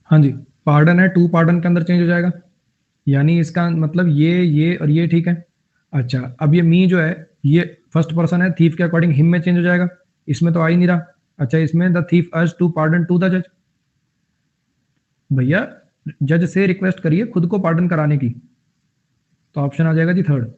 हाँ जी, पार्डन है, टू पार्डन के अंदर चेंज हो जाएगा। यानी इसका मतलब ये और ये ठीक है। अच्छा, अब ये मी जो है, ये फर्स्ट पर्सन है, थीफ के अकॉर्डिंग हिम में चेंज हो जाएगा। इसमें तो आ ही नहीं रहा। अच्छा, इसमें the thief urge to pardon to the जज। भैया, जज से रिक्वेस्ट करिए खुद को पार्डन कराने की, तो ऑप्शन आ जाएगा जी थर्ड।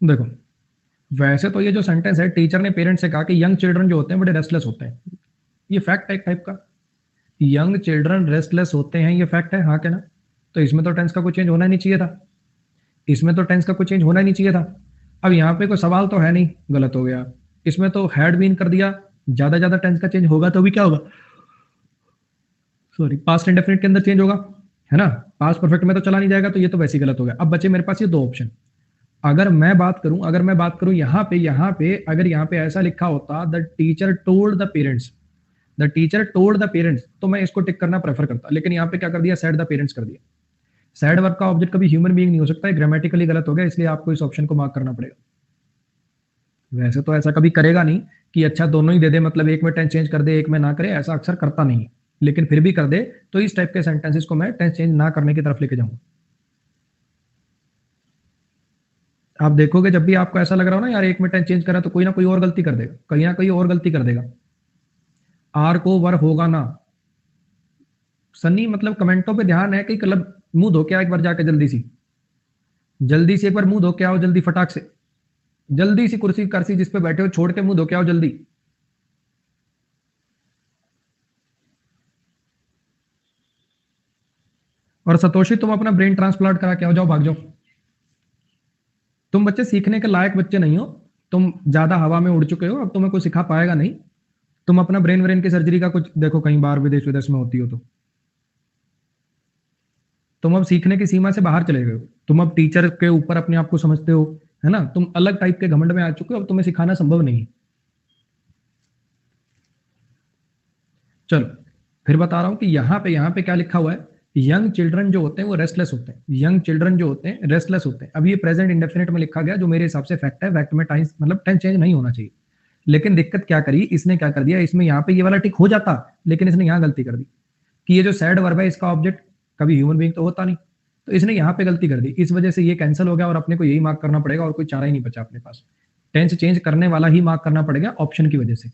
देखो, वैसे तो ये जो सेंटेंस है, टीचर ने पेरेंट्स से कहा कि यंग चिल्ड्रन जो होते हैं बड़े रेस्टलेस होते हैं। ये फैक्ट है एक टाइप का। यंग चिल्ड्रन रेस्टलेस होते हैं, ये फैक्ट है, हाँ क्या ना। तो इसमें तो टेंस का कोई चेंज होना नहीं चाहिए था। इसमें तो टेंस का कोई चेंज होना ही नहीं चाहिए था। अब यहाँ पे कोई सवाल तो है नहीं, गलत हो गया। इसमें तो हैड बीन कर दिया, ज्यादा ज्यादा टेंस का चेंज होगा तो भी क्या होगा, सॉरी, पास्ट इंडेफिनिट के अंदर चेंज होगा, है ना। पास्ट परफेक्ट में तो चला नहीं जाएगा, तो ये तो वैसे ही गलत हो गया। अब बचे मेरे पास ये दो ऑप्शन। अगर मैं बात करूं यहाँ पे अगर यहाँ पे ऐसा लिखा होता the teacher told the parents, the teacher told the parents, तो मैं इसको टिक करना प्रेफर करता। लेकिन यहाँ पे क्या कर दिया, सेड द पेरेंट्स कर दिया। सेड वर्ब का ऑब्जेक्ट कभी ह्यूमन बीइंग नहीं हो सकता है, ग्रामेटिकली गलत हो गया, इसलिए आपको इस ऑप्शन को मार्क करना पड़ेगा। वैसे तो ऐसा कभी करेगा नहीं कि अच्छा दोनों ही दे दे, मतलब एक में टेंस चेंज कर दे एक में ना करे, ऐसा अक्सर करता नहीं है। लेकिन फिर भी कर दे तो इस टाइप के सेंटेंसेस को मैं टेंस चेंज ना करने की तरफ लेके जाऊंगा। आप देखोगे जब भी आपको ऐसा लग रहा हो ना यार एक में टेंस चेंज करा, तो कोई ना कोई और गलती कर देगा, कहीं ना कहीं और गलती कर देगा। आर को वर होगा ना, सनी मतलब कमेंटों पे ध्यान है कि मतलब मुंह धो के आओ एक बार जाके, जल्दी से एक बार मुंह धो के आओ, जल्दी फटाक से, जल्दी सी कुर्सी करसी जिस पे बैठे हो छोड़ के मुंह धो के आओ जल्दी। और सतोशी तुम अपना ब्रेन ट्रांसप्लांट करा के आओ, जाओ भाग जाओ। तुम बच्चे सीखने के लायक बच्चे नहीं हो, तुम ज्यादा हवा में उड़ चुके हो, अब तुम्हें कोई सिखा पाएगा नहीं। तुम अपना ब्रेन व्रेन की सर्जरी का कुछ देखो, कहीं बाहर विदेश विदेश में होती हो तो। तुम अब सीखने की सीमा से बाहर चले गए हो, तुम अब टीचर के ऊपर अपने आप को समझते हो, है ना, तुम अलग टाइप के घमंड में आ चुके हो, अब तुम्हें सिखाना संभव नहीं है। चलो फिर बता रहा हूं कि यहाँ पे क्या लिखा हुआ है, यंग चिल्ड्रन जो होते हैं वो रेस्टलेस होते हैं, यंग चिल्ड्रन जो होते हैं रेस्टलेस होते हैं। अब ये प्रेजेंट इंडेफिनिट में लिखा गया, जो मेरे हिसाब से फैक्ट है, फैक्ट में टाइम मतलब टेंस चेंज नहीं होना चाहिए। लेकिन दिक्कत क्या करी, इसने क्या कर दिया, इसमें यहाँ पे ये वाला टिक हो जाता, लेकिन इसने यहाँ गलती कर दी कि ये जो सैड वर्ब है इसका ऑब्जेक्ट कभी ह्यूमन बीइंग तो होता नहीं, तो इसने यहाँ पे गलती कर दी, इस वजह से ये कैंसिल हो गया और अपने को यही मार्क करना पड़ेगा और कोई चारा ही नहीं बचा अपने पास। टेंस चेंज करने वाला ही मार्क करना पड़ेगा ऑप्शन की वजह से।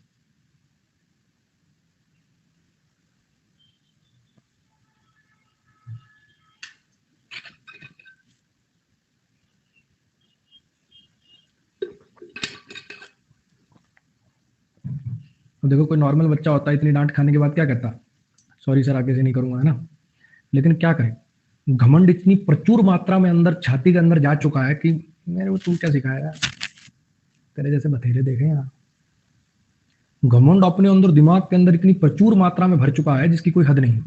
अब देखो कोई नॉर्मल बच्चा होता है, इतनी डांट खाने के बाद क्या कहता, सॉरी सर आगे से नहीं करूंगा, है ना। लेकिन क्या करें, घमंड इतनी प्रचुर मात्रा में अंदर छाती के अंदर जा चुका है कि मेरे को तू क्या सिखाया, तेरे जैसे बथेरे देखे यहाँ। घमंड अपने अंदर दिमाग के अंदर इतनी प्रचुर मात्रा में भर चुका है जिसकी कोई हद नहीं।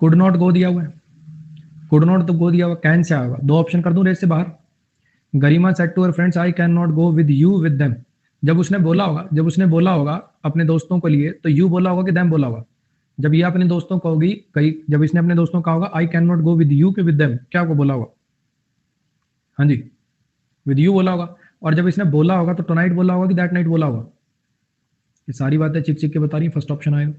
कुड नॉट गो दिया हुआ है, कुड नॉट तो गो दिया हुआ, कैन से आएगा, दो ऑप्शन कर दूं रेस से बाहर। Garima said to her friends I can not go with you with them. जब उसने बोला होगा अपने दोस्तों के लिए, तो यू बोला होगा कि देम बोला होगा। जब ये अपने दोस्तों को होगी कहीं, जब इसने अपने दोस्तों का होगा आई can not go with you के विद देम, क्या को बोला होगा, हाँ जी, विद यू बोला होगा। और जब इसने बोला होगा तो टुनाइट बोला होगा कि दैट नाइट बोला होगा। ये सारी बातें चिक चिक के बता रही, फर्स्ट ऑप्शन आएगा।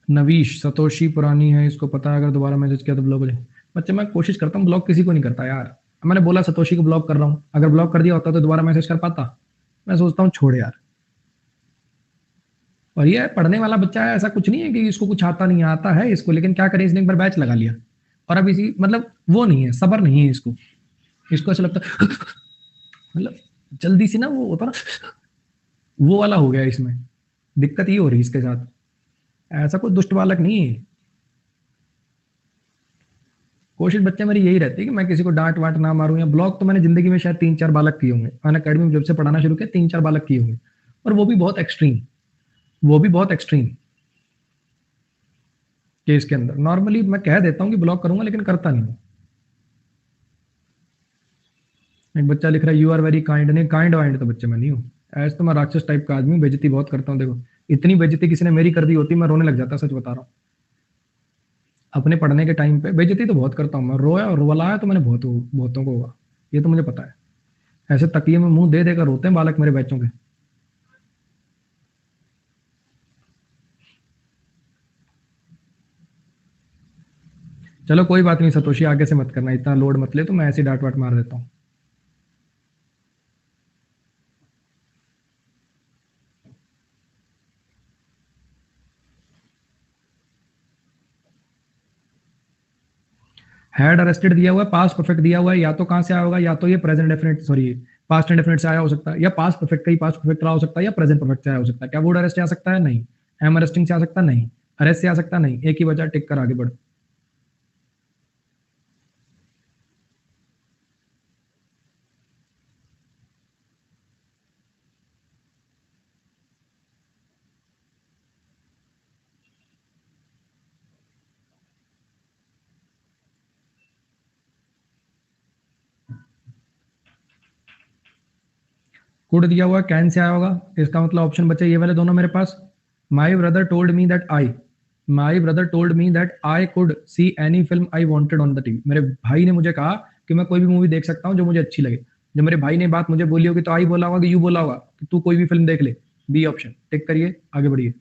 नवीश सतोशी पुरानी है, इसको पता है, अगर दोबारा मैसेज किया तो ब्लॉक हो जाए। बच्चे मैं कोशिश करता हूँ, ब्लॉक किसी को नहीं करता यार। मैंने बोला सतोशी को ब्लॉक कर रहा हूँ, अगर ब्लॉक कर दिया होता तो दोबारा मैसेज कर पाता। मैं सोचता हूँ छोड़ यार। और ये पढ़ने वाला बच्चा है, ऐसा कुछ नहीं है कि इसको कुछ आता नहीं, आता है इसको, लेकिन क्या करे, इसने एक बार बैच लगा लिया और अब इसी मतलब वो नहीं है, सबर नहीं है इसको। इसको ऐसा लगता मतलब जल्दी से ना वो होता ना, वो वाला हो गया इसमें। दिक्कत ये हो रही है इसके साथ। ऐसा कोई दुष्ट बालक नहीं है। कोशिश बच्चे मेरी यही रहती है कि मैं किसी को डांट वाट ना मारूं, या ब्लॉक तो मैंने जिंदगी में शायद 3-4 बालक किए होंगे, अन अकेडमी में जब से पढ़ाना शुरू किया 3-4 बालक किए होंगे, और वो भी बहुत एक्सट्रीम, वो भी बहुत एक्सट्रीम केस के अंदर। नॉर्मली मैं कह देता हूं कि ब्लॉक करूंगा, लेकिन करता नहीं। एक बच्चा लिख रहा है यू आर वेरी काइंड, नहीं काइंड वाइंड तो बच्चे मैं नहीं हूँ, ऐसे तो मैं राक्षस टाइप का आदमी, बेइज्जती बहुत करता हूँ। देखो इतनी बेइज्जती किसी ने मेरी कर दी होती, मैं रोने लग जाता, सच बता रहा हूँ। अपने पढ़ने के टाइम पे बेइज्जती तो बहुत करता हूँ मैं, रोया और रुलाया तो मैंने बहुतों को होगा, ये तो मुझे पता है। ऐसे तकिए में मुंह दे देकर रोते हैं बालक मेरे बच्चों के। चलो कोई बात नहीं सतोशी, आगे से मत करना, इतना लोड मत ले, तो मैं ऐसे डांट वाट मार देता हूँ। हैड अरेस्टेड दिया हुआ है, पास्ट परफेक्ट दिया हुआ है, या तो कहां से आया होगा, या तो ये present definite sorry past indefinite से आया हो सकता है, या पास्ट परफेक्ट का ही पास्ट परफेक्ट रहा हो सकता है, या प्रेजेंट परफेक्ट से आया हो सकता है। क्या वुड अरेस्ट से आ सकता है? नहीं। एम अरेस्टिंग से आ सकता है? नहीं। अरेस्ट से आ सकता है? नहीं। एक ही बचा, टिक कर आगे बढ़। कुड दिया हुआ, कैन से आया होगा, इसका मतलब ऑप्शन बचे ये वाले दोनों मेरे पास। My brother told me that I my brother told me that I could see any film I wanted on the TV. मेरे भाई ने मुझे कहा कि मैं कोई भी मूवी देख सकता हूँ जो मुझे अच्छी लगे। जब मेरे भाई ने बात मुझे बोली होगी तो आई बोला होगा कि यू बोला होगा कि तू कोई भी फिल्म देख ले। बी ऑप्शन, टिक करिए, आगे बढ़िए।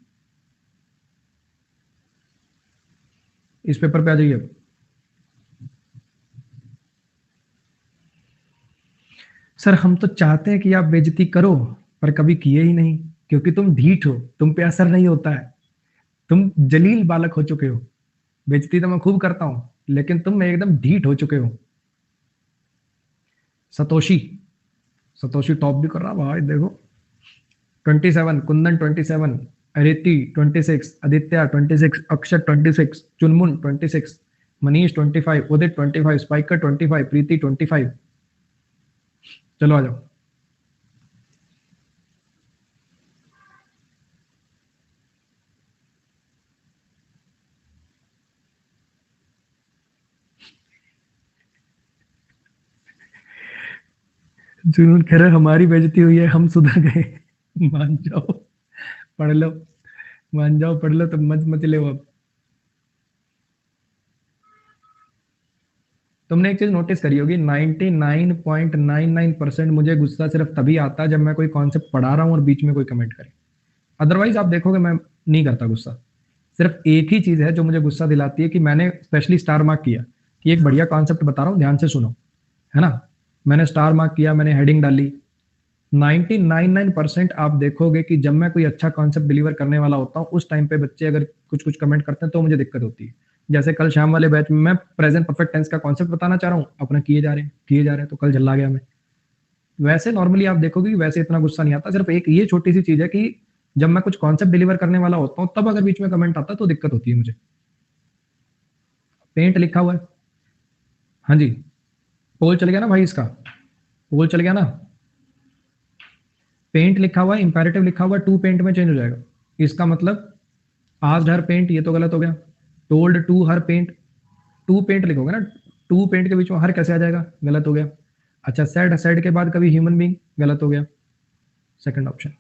इस पेपर पे आ जाइए अब। सर हम तो चाहते हैं कि आप बेइज्जती करो, पर कभी किए ही नहीं, क्योंकि तुम ढीठ हो, तुम पे असर नहीं होता है, तुम जलील बालक हो चुके हो। बेइज्जती तो मैं खूब करता हूं, लेकिन तुम एकदम ढीठ हो चुके हो। सतोशी, सतोशी टॉप भी कर रहा भाई, देखो। 27, कुंदन 27, अरिति 26, आदित्य 26, अक्षर 26, चुनमुन 26, मनीष 25, उदित 25, स्पाइकर 25, प्रीति 25। चलो आ जाओ। जुनून कह रहे हमारी बेइज्जती हुई है, हम सुधर गए। मान जाओ, पढ़ लो, मान जाओ, पढ़ लो, तो मत मचले हो अब। तुमने एक चीज नोटिस करी होगी, 99.99% मुझे गुस्सा सिर्फ तभी आता है जब मैं कोई कॉन्सेप्ट पढ़ा रहा हूँ और बीच में कोई कमेंट करे। अदरवाइज आप देखोगे मैं नहीं करता गुस्सा। सिर्फ एक ही चीज है जो मुझे गुस्सा दिलाती है, कि मैंने स्पेशली स्टार मार्क किया कि एक बढ़िया कॉन्सेप्ट बता रहा हूँ, ध्यान से सुनो, है ना। मैंने स्टार मार्क किया, मैंने हेडिंग डाली। 99% आप देखोगे कि जब मैं कोई अच्छा कॉन्सेप्ट डिलीवर करने वाला होता हूँ, उस टाइम पे बच्चे अगर कुछ कुछ कमेंट करते हैं तो मुझे दिक्कत होती है। जैसे कल शाम वाले बैच में मैं प्रेजेंट परफेक्ट टेंस का कॉन्सेप्ट बताना चाह रहा हूँ, अपना किए जा रहे हैं, तो कल झल्ला गया मैं। वैसे नॉर्मली आप देखोगे कि वैसे इतना गुस्सा नहीं आता। सिर्फ एक ये छोटी सी चीज है कि जब मैं कुछ कॉन्सेप्ट डिलीवर करने वाला होता हूँ, तब अगर बीच में कमेंट आता है तो दिक्कत होती है मुझे। पेंट लिखा हुआ है, हाँ जी। पोल चल गया ना भाई, इसका पोल चल गया ना। पेंट लिखा हुआ है, इंपेरेटिव लिखा हुआ है, टू पेंट में चेंज हो जाएगा। इसका मतलब आस्क्ड हर पेंट, ये तो गलत हो गया। Told to her paint, to paint लिखोगे ना, टू पेंट के बीच में हर कैसे आ जाएगा, गलत हो गया। अच्छा, सेड, सेड के बाद कभी ह्यूमन बींग, गलत हो गया। Second option.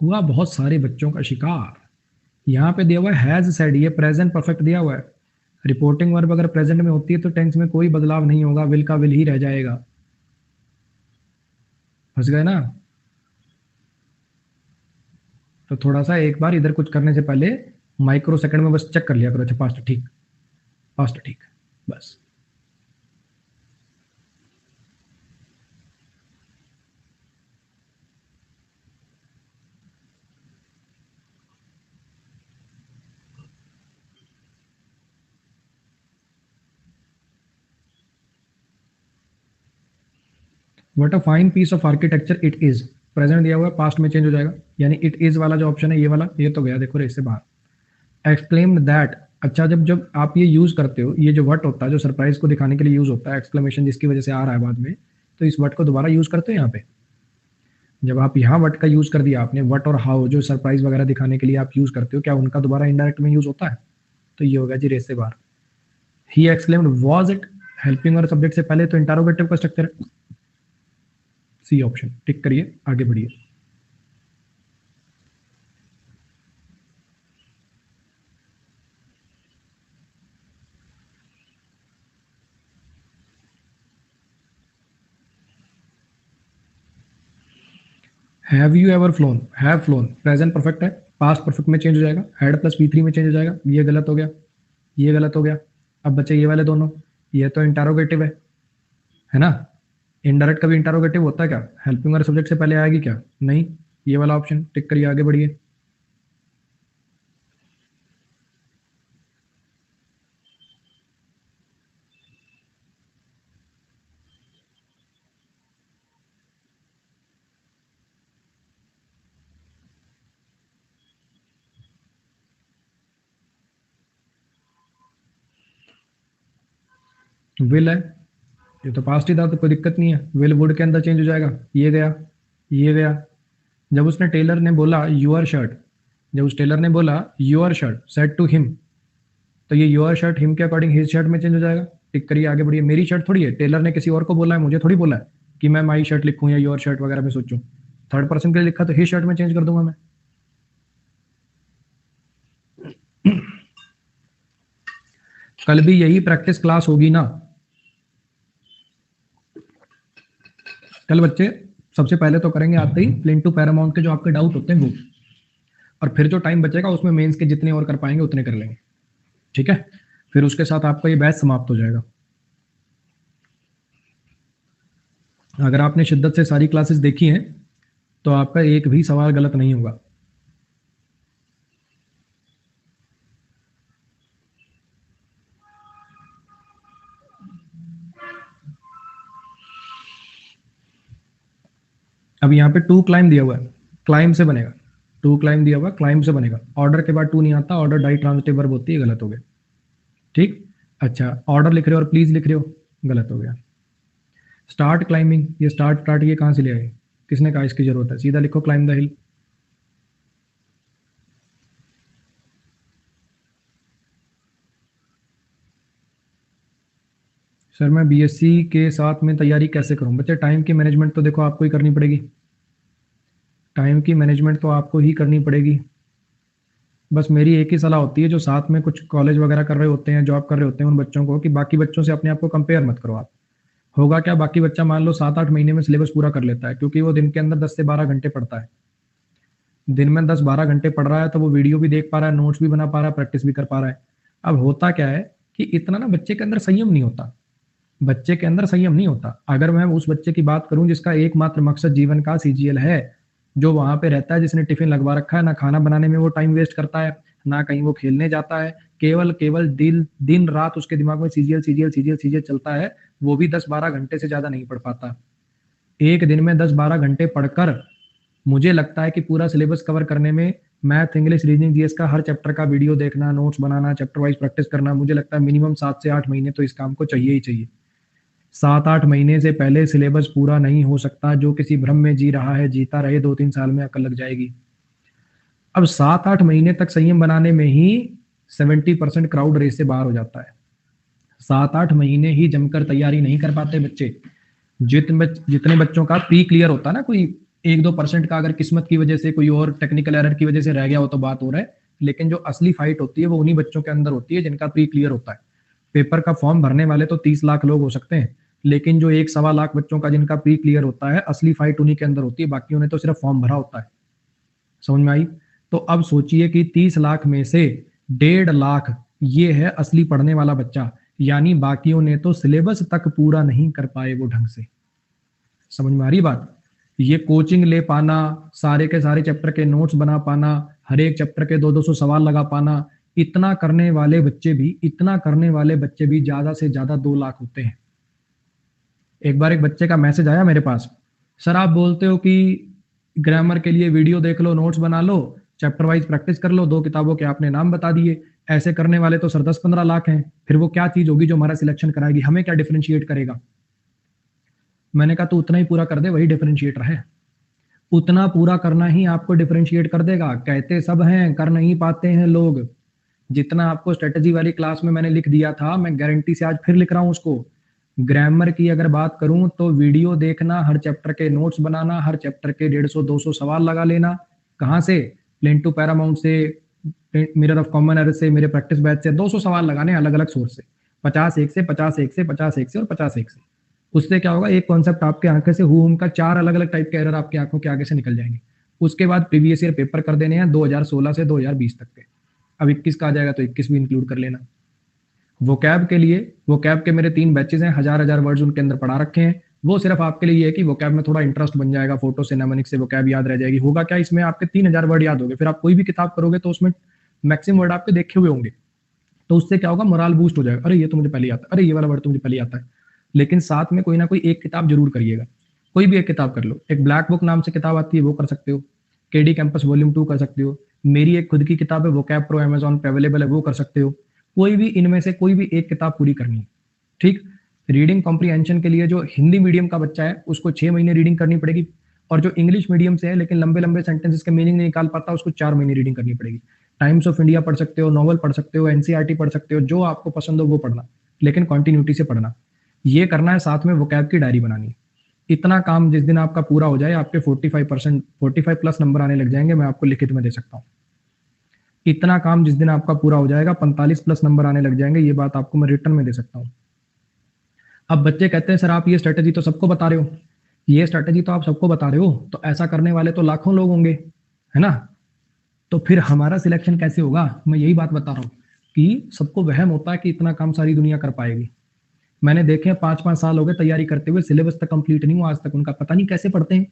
हुआ बहुत सारे बच्चों का शिकार। यहाँ पे दिया हुआ है हैज सेड, ये प्रेजेंट परफेक्ट दिया हुआ है। रिपोर्टिंग वर्ब अगर प्रेजेंट में होती है तो टेंस में कोई बदलाव नहीं होगा, विल का विल ही रह जाएगा। फंस गए ना। तो थोड़ा सा एक बार इधर कुछ करने से पहले माइक्रो सेकंड में बस चेक कर लिया करो। अच्छा पास्ट ठीक, पास्ट ठीक, बस। What a fine piece of architecture it is, present दिया हुआ है, पास्ट में चेंज हो जाएगा। यानी इट इज वाला जो ऑप्शन है, ये वाला, ये तो गया देखो रे इससे बाहर। एक्सक्लेम दैट, अच्छा जब जब आप ये यूज करते हो, ये जो वर्ड होता है जो सरप्राइज को दिखाने के लिए यूज होता है, एक्सक्लेमेशन जिसकी वजह से आ रहा है बाद में, तो इस वर्ड को दोबारा यूज करते हो यहाँ पे। जब आप यहाँ वट का यूज कर दिया आपने, वट और हाउ जो सरप्राइज वगैरह दिखाने के लिए आप यूज करते हो, क्या उनका दोबारा इनडायरेक्ट में यूज होता है? तो ये होगा जी रेस से बाहर। He exclaimed was it helping और सब्जेक्ट से पहले तो इंटरोगेटिव का स्ट्रक्चर है। सी ऑप्शन टिक करिए, आगे बढ़िए। Have you ever phloem, have phloem present perfect है, पास्ट परफेक्ट में चेंज हो जाएगा, हैड प्लस V3 में चेंज हो जाएगा, ये गलत हो गया, ये गलत हो गया। अब बचे ये वाले दोनों, ये तो इंटरोगेटिव है ना? इनडायरेक्ट कभी इंटरोगेटिव होता है क्या? हेल्पिंग और सब्जेक्ट से पहले आएगी क्या? नहीं। ये वाला ऑप्शन टिक करिए, आगे बढ़िए। विल है, ये तो पास्ट ही था तो कोई दिक्कत नहीं है। विल वुड के अंदर चेंज हो जाएगा, ये गया, ये गया। जब उसने टेलर ने बोला योर शर्ट, जब उस टेलर ने बोला your shirt said to him, तो ये योर शर्ट हिम के अकॉर्डिंग हिज शर्ट में चेंज हो जाएगा। टिक करिए, आगे बढ़िए। मेरी शर्ट थोड़ी है, टेलर ने किसी और को बोला है, मुझे थोड़ी बोला है कि मैं माई शर्ट लिखूं या योर शर्ट वगैरह में सोचूं। थर्ड पर्सन के लिए लिखा तो हिज शर्ट में चेंज कर दूंगा मैं। कल भी यही प्रैक्टिस क्लास होगी ना? कल बच्चे सबसे पहले तो करेंगे आते ही प्लेन टू पैरामाउंट के जो आपके डाउट होते हैं वो, और फिर जो टाइम बचेगा उसमें मेंस के जितने और कर पाएंगे उतने कर लेंगे, ठीक है? फिर उसके साथ आपका ये बैच समाप्त हो जाएगा। अगर आपने शिद्दत से सारी क्लासेस देखी हैं तो आपका एक भी सवाल गलत नहीं होगा। अब यहाँ पे टू क्लाइम दिया हुआ है, क्लाइम से बनेगा। टू क्लाइम दिया हुआ, क्लाइम से बनेगा। ऑर्डर के बाद टू नहीं आता, ऑर्डर डाई ट्रांजिटिव वर्ब होती है, गलत हो गया। ठीक, अच्छा ऑर्डर लिख रहे हो और प्लीज लिख रहे हो, गलत हो गया। स्टार्ट क्लाइंबिंग, ये स्टार्ट ये कहाँ से ले आए? किसने कहा इसकी जरूरत है? सीधा लिखो क्लाइम द हिल। सर मैं बीएससी के साथ में तैयारी कैसे करूं? बच्चे टाइम की मैनेजमेंट तो देखो आपको ही करनी पड़ेगी, टाइम की मैनेजमेंट तो आपको ही करनी पड़ेगी। बस मेरी एक ही सलाह होती है, जो साथ में कुछ कॉलेज वगैरह कर रहे होते हैं, जॉब कर रहे होते हैं, उन बच्चों को कि बाकी बच्चों से अपने आप को कंपेयर मत करो आप। होगा क्या, बाकी बच्चा मान लो 7-8 महीने में सिलेबस पूरा कर लेता है, क्योंकि वो दिन के अंदर 10 से 12 घंटे पढ़ता है। दिन में 10-12 घंटे पढ़ रहा है तो वो वीडियो भी देख पा रहा है, नोट्स भी बना पा रहा है, प्रैक्टिस भी कर पा रहा है। अब होता क्या है कि इतना ना बच्चे के अंदर संयम नहीं होता, बच्चे के अंदर संयम नहीं होता। अगर मैं उस बच्चे की बात करूं जिसका एकमात्र मकसद जीवन का सीजीएल है, जो वहां पे रहता है, जिसने टिफिन लगवा रखा है, ना खाना बनाने में वो टाइम वेस्ट करता है, ना कहीं वो खेलने जाता है, केवल केवल दिन रात उसके दिमाग में सीजीएल सीजीएल सीजीएल सीजीएल चलता है, वो भी 10-12 घंटे से ज्यादा नहीं पढ़ पाता। एक दिन में 10-12 घंटे पढ़कर मुझे लगता है कि पूरा सिलेबस कवर करने में मैथ, इंग्लिश, रीजनिंग, जीएस का हर चैप्टर का वीडियो देखना, नोट्स बनाना, चैप्टर वाइज प्रैक्टिस करना, मुझे लगता है मिनिमम 7 से 8 महीने तो इस काम को चाहिए ही चाहिए। 7-8 महीने से पहले सिलेबस पूरा नहीं हो सकता। जो किसी भ्रम में जी रहा है, जीता रहे, 2-3 साल में अकल लग जाएगी। अब 7-8 महीने तक संयम बनाने में ही 70% क्राउड रेस से बाहर हो जाता है। 7-8 महीने ही जमकर तैयारी नहीं कर पाते बच्चे। जितने बच्चों का प्री क्लियर होता है ना, कोई 1-2% का अगर किस्मत की वजह से, कोई और टेक्निकल एरर की वजह से रह गया हो तो बात हो रहा है, लेकिन जो असली फाइट होती है वो उन्हीं बच्चों के अंदर होती है जिनका प्री क्लियर होता है। पेपर का फॉर्म भरने वाले तो 30 लाख लोग हो सकते हैं, लेकिन जो 1-1.25 लाख बच्चों का जिनका प्री क्लियर होता है, असली फाइट उन्हीं के अंदर होती है, बाकियों ने तो सिर्फ फॉर्म भरा होता है। समझ में आई? तो अब सोचिए कि 30 लाख में से 1.5 लाख ये है असली पढ़ने वाला बच्चा, यानी बाकियों ने तो सिलेबस तक पूरा नहीं कर पाए वो ढंग से। समझ में आ रही बात? ये कोचिंग ले पाना, सारे के सारे चैप्टर के नोट्स बना पाना, हर एक चैप्टर के 200-200 सवाल लगा पाना, इतना करने वाले बच्चे भी ज्यादा से ज्यादा 2 लाख होते हैं। एक बार एक बच्चे का मैसेज आया मेरे पास, सर आप बोलते हो कि ग्रामर के लिए वीडियो देख लो, नोट्स बना लो, चैप्टर वाइज प्रैक्टिस कर लो, 2 किताबों के आपने नाम बता दिए, ऐसे करने वाले तो सर 10-15 लाख हैं, फिर वो क्या चीज होगी जो हमारा सिलेक्शन कराएगी, हमें क्या डिफरेंशिएट करेगा? मैंने कहा तू उतना ही पूरा कर दे, वही डिफरेंशिएटर है। उतना पूरा करना ही आपको डिफरेंशिएट कर देगा। कहते सब हैं, कर नहीं पाते हैं लोग। जितना आपको स्ट्रेटजी वाली क्लास में मैंने लिख दिया था, मैं गारंटी से आज फिर लिख रहा हूँ उसको। ग्रामर की अगर बात करूं तो वीडियो देखना, हर चैप्टर के नोट्स बनाना, हर चैप्टर के 150-200 सवाल लगा लेना। कहाँ से? प्लेन टू पैरामाउंट से, मिरर ऑफ कॉमन एरर से, मेरे प्रैक्टिस बैच से 200 सवाल लगाने अलग अलग सोर्स से। 50 एक से, 50 एक से, 50 एक से और 50 एक से। उससे क्या होगा, एक कॉन्सेप्ट आपके आंखें से हु का 4 अलग अलग टाइप के एरर आपकी आंखों के आगे से निकल जाएंगे। उसके बाद प्रीवियस ईयर पेपर कर देने हैं 2016 से 2020 तक के। अब 21 का आ जाएगा तो 21 भी इंक्लूड कर लेना। वोकैब के लिए, वोकैब के मेरे 3 बैचेस हैं, हजार वर्ड्स उनके अंदर पढ़ा रखे हैं। वो सिर्फ आपके लिए है कि वोकैब में थोड़ा इंटरेस्ट बन जाएगा, फोटो से नेमोनिक से वोकैब याद रह जाएगी। होगा क्या इसमें, आपके 3000 वर्ड याद होंगे, फिर आप कोई भी किताब करोगे तो उसमें मैक्सिमम वर्ड आपके देखे हुए होंगे। तो उससे क्या होगा, मोराल बूस्ट हो जाएगा, अरे ये तो मुझे पहले आता है, अरे ये वाला वर्ड तो मुझे पहले आता है। लेकिन साथ में कोई ना कोई एक किताब जरूर करिएगा। कोई भी एक किताब कर लो। एक ब्लैक बुक नाम से किताब आती है, वो कर सकते हो। केडी कैंपस वॉल्यूम 2 कर सकते हो। मेरी एक खुद की किताब है वोकैब प्रो, अमेजॉन पे अवेलेबल है, वो कर सकते हो। कोई भी इनमें से कोई भी एक किताब पूरी करनी है। ठीक। रीडिंग कॉम्प्रीहेंशन के लिए जो हिंदी मीडियम का बच्चा है उसको 6 महीने रीडिंग करनी पड़ेगी, और जो इंग्लिश मीडियम से है लेकिन लंबे लंबे सेंटेंसेस के मीनिंग नहीं निकाल पाता उसको 4 महीने रीडिंग करनी पड़ेगी। टाइम्स ऑफ इंडिया पढ़ सकते हो, नॉवल पढ़ सकते हो, एनसीईआरटी पढ़ सकते हो, जो आपको पसंद हो वो पढ़ना, लेकिन कॉन्टिन्यूटी से पढ़ना। ये करना है, साथ में वोकैब की डायरी बनानी है। इतना काम जिस दिन आपका पूरा हो जाए, आपके 45%, 45 प्लस नंबर आने लग जाएंगे, मैं आपको लिखित में दे सकता हूँ। इतना काम जिस दिन आपका पूरा हो जाएगा, 45 प्लस नंबर आने लग जाएंगे, ये बात आपको मैं रिटर्न में दे सकता हूँ। अब बच्चे कहते हैं सर आप ये स्ट्रेटेजी तो सबको बता रहे हो, ये स्ट्रेटेजी तो आप सबको बता रहे हो, तो ऐसा करने वाले तो लाखों लोग होंगे, है ना? तो फिर हमारा सिलेक्शन कैसे होगा? मैं यही बात बता रहा हूँ कि सबको वहम होता है कि इतना काम सारी दुनिया कर पाएगी। मैंने देखे 5-5 साल हो गए तैयारी करते हुए, सिलेबस तक कंप्लीट नहीं हुआ आज तक उनका, पता नहीं कैसे पढ़ते हैं।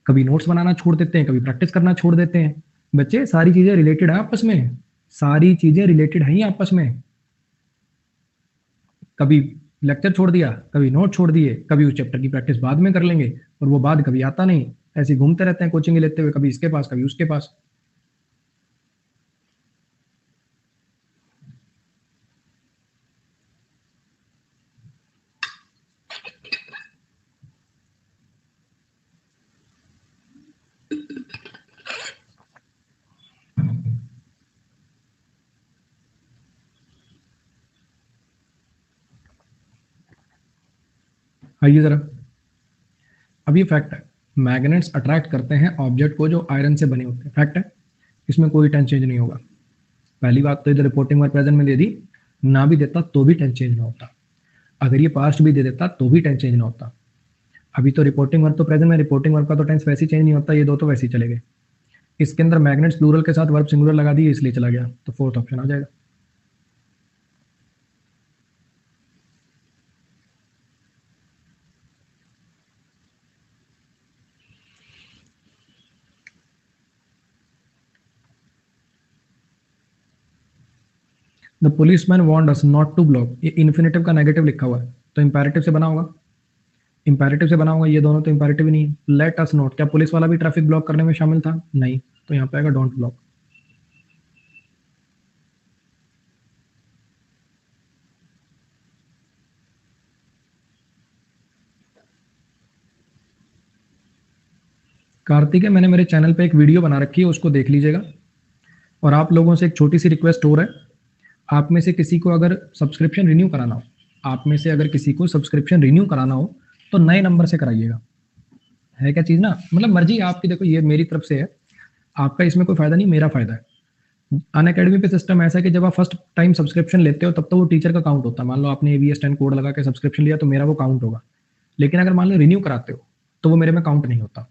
कभी नोट्स बनाना छोड़ देते हैं, कभी प्रैक्टिस करना छोड़ देते हैं। बच्चे सारी चीजें रिलेटेड है आपस में, सारी चीजें रिलेटेड है ही आपस में। कभी लेक्चर छोड़ दिया, कभी नोट छोड़ दिए, कभी उस चैप्टर की प्रैक्टिस बाद में कर लेंगे, और वो बाद कभी आता नहीं। ऐसे घूमते रहते हैं कोचिंग लेते हुए, कभी इसके पास कभी उसके पास। आइए जरा, अब ये फैक्ट है, मैग्नेट्स अट्रैक्ट करते हैं ऑब्जेक्ट को जो आयरन से बने होते हैं, फैक्ट है, इसमें कोई टेंस चेंज नहीं होगा। पहली बात तो इधर रिपोर्टिंग वर्ब प्रेजेंट में दे दी, ना भी देता तो भी टेंस चेंज ना होता। अगर ये पास्ट भी दे देता तो भी टेंस चेंज ना होता। अभी तो रिपोर्टिंग वर्ब तो प्रेजेंट में, रिपोर्टिंग वर्ब का तो टेंस वैसे ही चेंज नहीं होता, ये दो तो वैसे ही चले गए। इसके अंदर मैग्नेट्स प्लूरल के साथ वर्ब सिंगुलर लगा दिए इसलिए चला गया, तो फोर्थ ऑप्शन आ जाएगा। The policeman warned us not to block, ये इन्फिनेटिव का नेगेटिव लिखा हुआ है तो इंपेरेटिव से बना होगा, इंपेरेटिव से बना होगा, ये दोनों तो इंपेरेटिव ही नहीं है। लेट अस नोट, क्या पुलिस वाला भी ट्रैफिक ब्लॉक करने में शामिल था? नहीं, तो यहाँ पे आएगा डोंट ब्लॉक। कार्तिक है, मैंने मेरे चैनल पे एक वीडियो बना रखी है, उसको देख लीजिएगा। और आप लोगों से एक छोटी सी रिक्वेस्ट हो रहा है, आप में से किसी को अगर सब्सक्रिप्शन रिन्यू कराना हो, आप में से अगर किसी को सब्सक्रिप्शन रिन्यू कराना हो तो नए नंबर से कराइएगा। है क्या चीज ना, मतलब मर्जी है आपकी, देखो ये मेरी तरफ से है, आपका इसमें कोई फायदा नहीं, मेरा फायदा है। अन अकेडमी पे सिस्टम ऐसा है कि जब आप फर्स्ट टाइम सब्सक्रिप्शन लेते हो तब तो वो टीचर का काउंट होता है। मान लो आपने ABS10 कोड लगा के सब्सक्रिप्शन लिया तो मेरा वो काउंट होगा। लेकिन अगर मान लो रिन्यू कराते हो तो वो मेरे में काउंट नहीं होता।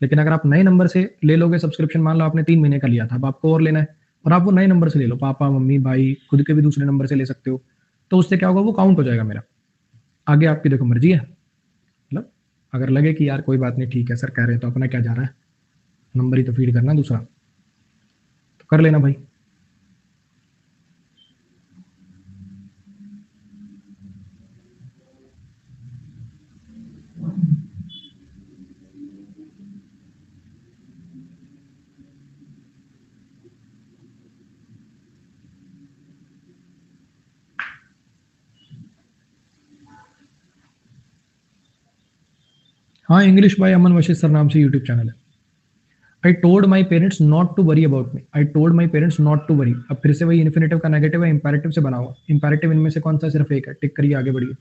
लेकिन अगर आप नए नंबर से ले लोगे सब्सक्रिप्शन, मान लो आपने 3 महीने का लिया था, अब आपको और लेना है, और आप वो नए नंबर से ले लो, पापा मम्मी भाई खुद के भी दूसरे नंबर से ले सकते हो, तो उससे क्या होगा, वो काउंट हो जाएगा मेरा। आगे आपकी देखो मर्जी है, मतलब अगर लगे कि यार कोई बात नहीं ठीक है सर कह रहे हैं तो अपना क्या जा रहा है, नंबर ही तो फीड करना दूसरा, तो कर लेना भाई। हाँ, English by Aman Vashishth sir नाम से यूट्यूब चैनल है। I told my parents not to worry about me. I told my parents not to worry. अब फिर से वही इन्फिनेटिव का नेगेटिव है, इंपैरेटिव से बना हुआ। इंपैरेटिव इनमें से कौन सा? सिर्फ एक है। टिक करिए, आगे बढ़िए।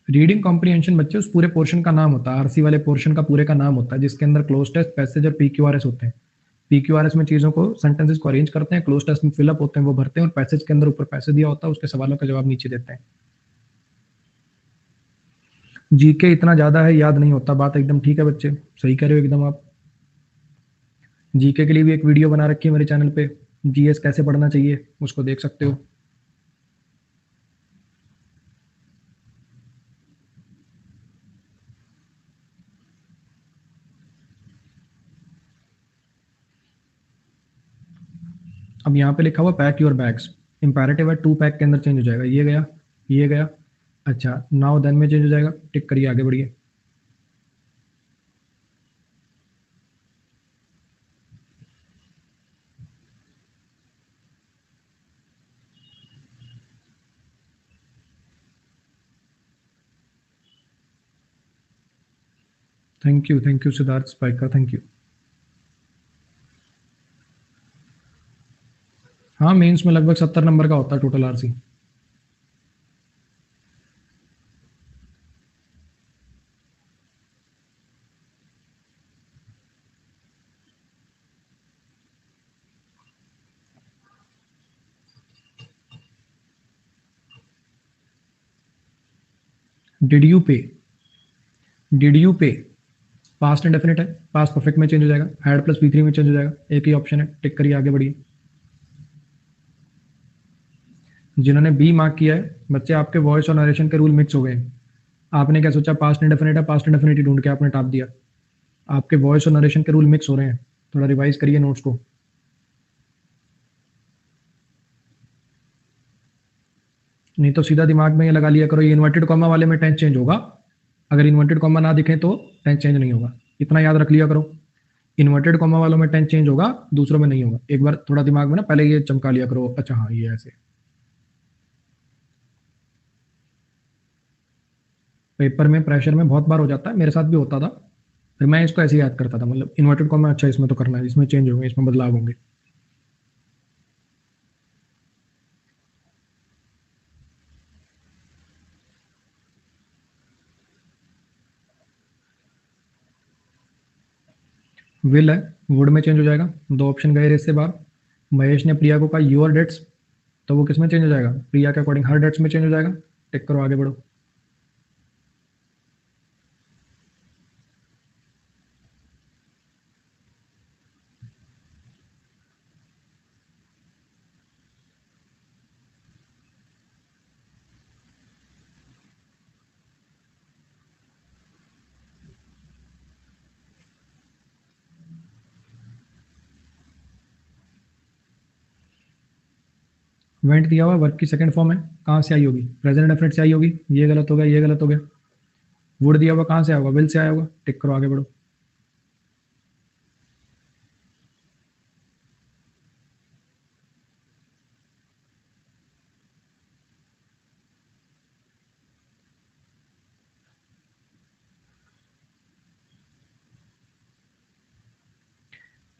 रीडिंग कॉम्प्रिहेंशन बच्चे उस पूरे पोर्शन का नाम होता है, आरसी वाले पोर्शन का पूरे का नाम होता है, जिसके अंदर क्लोज टेस्ट, पैसेज और पीक्यूआरएस होते हैं। पीक्यूआरएस में चीजों को, सेंटेंसेस को अरेंज करते हैं, क्लोज टेस्ट में फिलअप होते हैं, वो भरते हैं, और पैसेज के अंदर ऊपर पैसेज दिया होता है, उसके सवालों का जवाब नीचे देते हैं। जीके इतना ज्यादा है, याद नहीं होता, बात एकदम ठीक है बच्चे, सही कह रहे हो एकदम आप। जीके के लिए भी एक वीडियो बना रखी है मेरे चैनल पे, जीएस कैसे पढ़ना चाहिए, उसको देख सकते हो। अब यहाँ पे लिखा हुआ पैक योर बैग्स, इंपैरेटिव है, टू पैक के अंदर चेंज हो जाएगा, ये गया, ये गया। अच्छा, नाउ देन में चेंज हो जाएगा, टिक करिए, आगे बढ़िए। Thank you Siddharth Spiker, thank you. हाँ, मेंस में लगभग 70 नंबर का होता है total RC. Did you pay, did you pay, past indefinite है, पास्ट परफेक्ट में चेंज हो जाएगा, हैड प्लस P3 में चेंज हो जाएगा, एक ही ऑप्शन है, टिक करिए, आगे बढ़िए। जिन्होंने बी मार्क किया है बच्चे, आपके वॉइस और नरेशन के रूल मिक्स हो गए हैं। आपने क्या सोचा, पास्ट इंडेफिनिट है, पास्ट इंडेफिनिट ढूंढ के आपने टाप दिया। आपके वॉइस और नरेशन के रूल मिक्स हो रहे हैं, थोड़ा रिवाइज करिए नोट्स को। नहीं तो सीधा दिमाग में ये लगा लिया करो, ये इन्वर्टेड कॉमा वाले में टेंस चेंज होगा, अगर इन्वर्टेड कॉमा ना दिखे तो टेंस चेंज नहीं होगा, इतना याद रख लिया करो। इन्वर्टेड कॉमा वालों में टेंस चेंज होगा, दूसरों में नहीं होगा। एक बार थोड़ा दिमाग में ना पहले ये चमका लिया करो, अच्छा हाँ ये ऐसे। पेपर में प्रेशर में बहुत बार हो जाता है, मेरे साथ भी होता था, फिर मैं इसको ऐसे याद करता था, मतलब इन्वर्टेड कॉमा, अच्छा इसमें तो करना है, इसमें चेंज होंगे, इसमें बदलाव होंगे। विल है, वुड में चेंज हो जाएगा, दो ऑप्शन गए रेस से बाहर। महेश ने प्रिया को कहा योर डेट्स, तो वो किस में चेंज हो जाएगा, प्रिया के अकॉर्डिंग हर डेट्स में चेंज हो जाएगा। टिक करो, आगे बढ़ो। वेंट दिया हुआ, वर्क की सेकंड फॉर्म है, कहाँ से आई होगी, प्रेजेंट डेफिनेट से आई होगी, ये गलत हो गया, ये गलत हो गया। वुड दिया हुआ कहाँ से आया होगा, विल से आया होगा, टिक करो, आगे बढ़ो।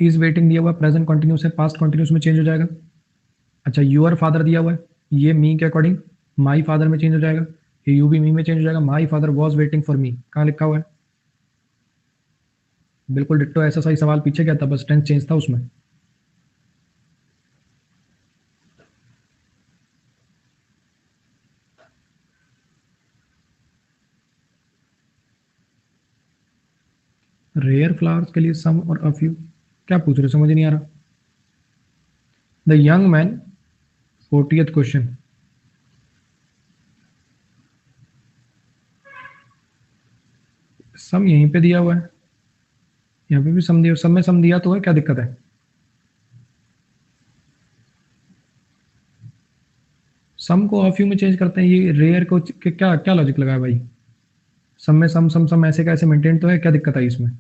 इज वेटिंग दिया हुआ, प्रेजेंट कंटिन्यूस है, पास्ट कंटिन्यूस में चेंज हो जाएगा। अच्छा, यूर फादर दिया हुआ है, ये मी के अकॉर्डिंग माई फादर में चेंज हो जाएगा, ये यू भी मी में चेंज हो जाएगा। My father was waiting for me, कहाँ लिखा हुआ है, बिल्कुल डिट्टो ऐसा सही सवाल पीछे क्या था, बस टेंस चेंज था उसमें। रेयर फ्लावर्स के लिए सम और अ फ्यू, क्या पूछ रहे, समझ नहीं आ रहा। The young man, 40th question, some यहीं पे दिया हुआ है, यहाँ पे भी सम दिया, सब में सम दिया तो है, क्या दिक्कत है। सम को ऑफ यू में चेंज करते हैं, ये रेयर को क्या क्या लॉजिक लगा है भाई, सम में सम सम सम ऐसे कैसे मेंटेन तो है, क्या दिक्कत आई इसमें।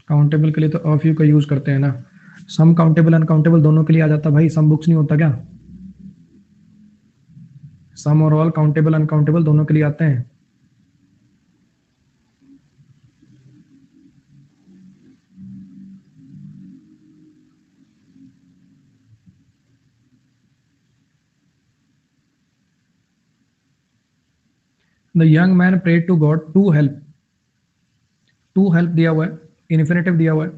काउंटेबल के लिए तो ऑफ यू का यूज करते हैं ना, सम काउंटेबल अनकाउंटेबल दोनों के लिए आ जाता भाई, सम बुक्स नहीं होता क्या, सम और ऑल काउंटेबल अनकाउंटेबल दोनों के लिए आते हैं। The young man prayed to God to help दिया हुआ है, इन्फिनेटिव दिया हुआ है,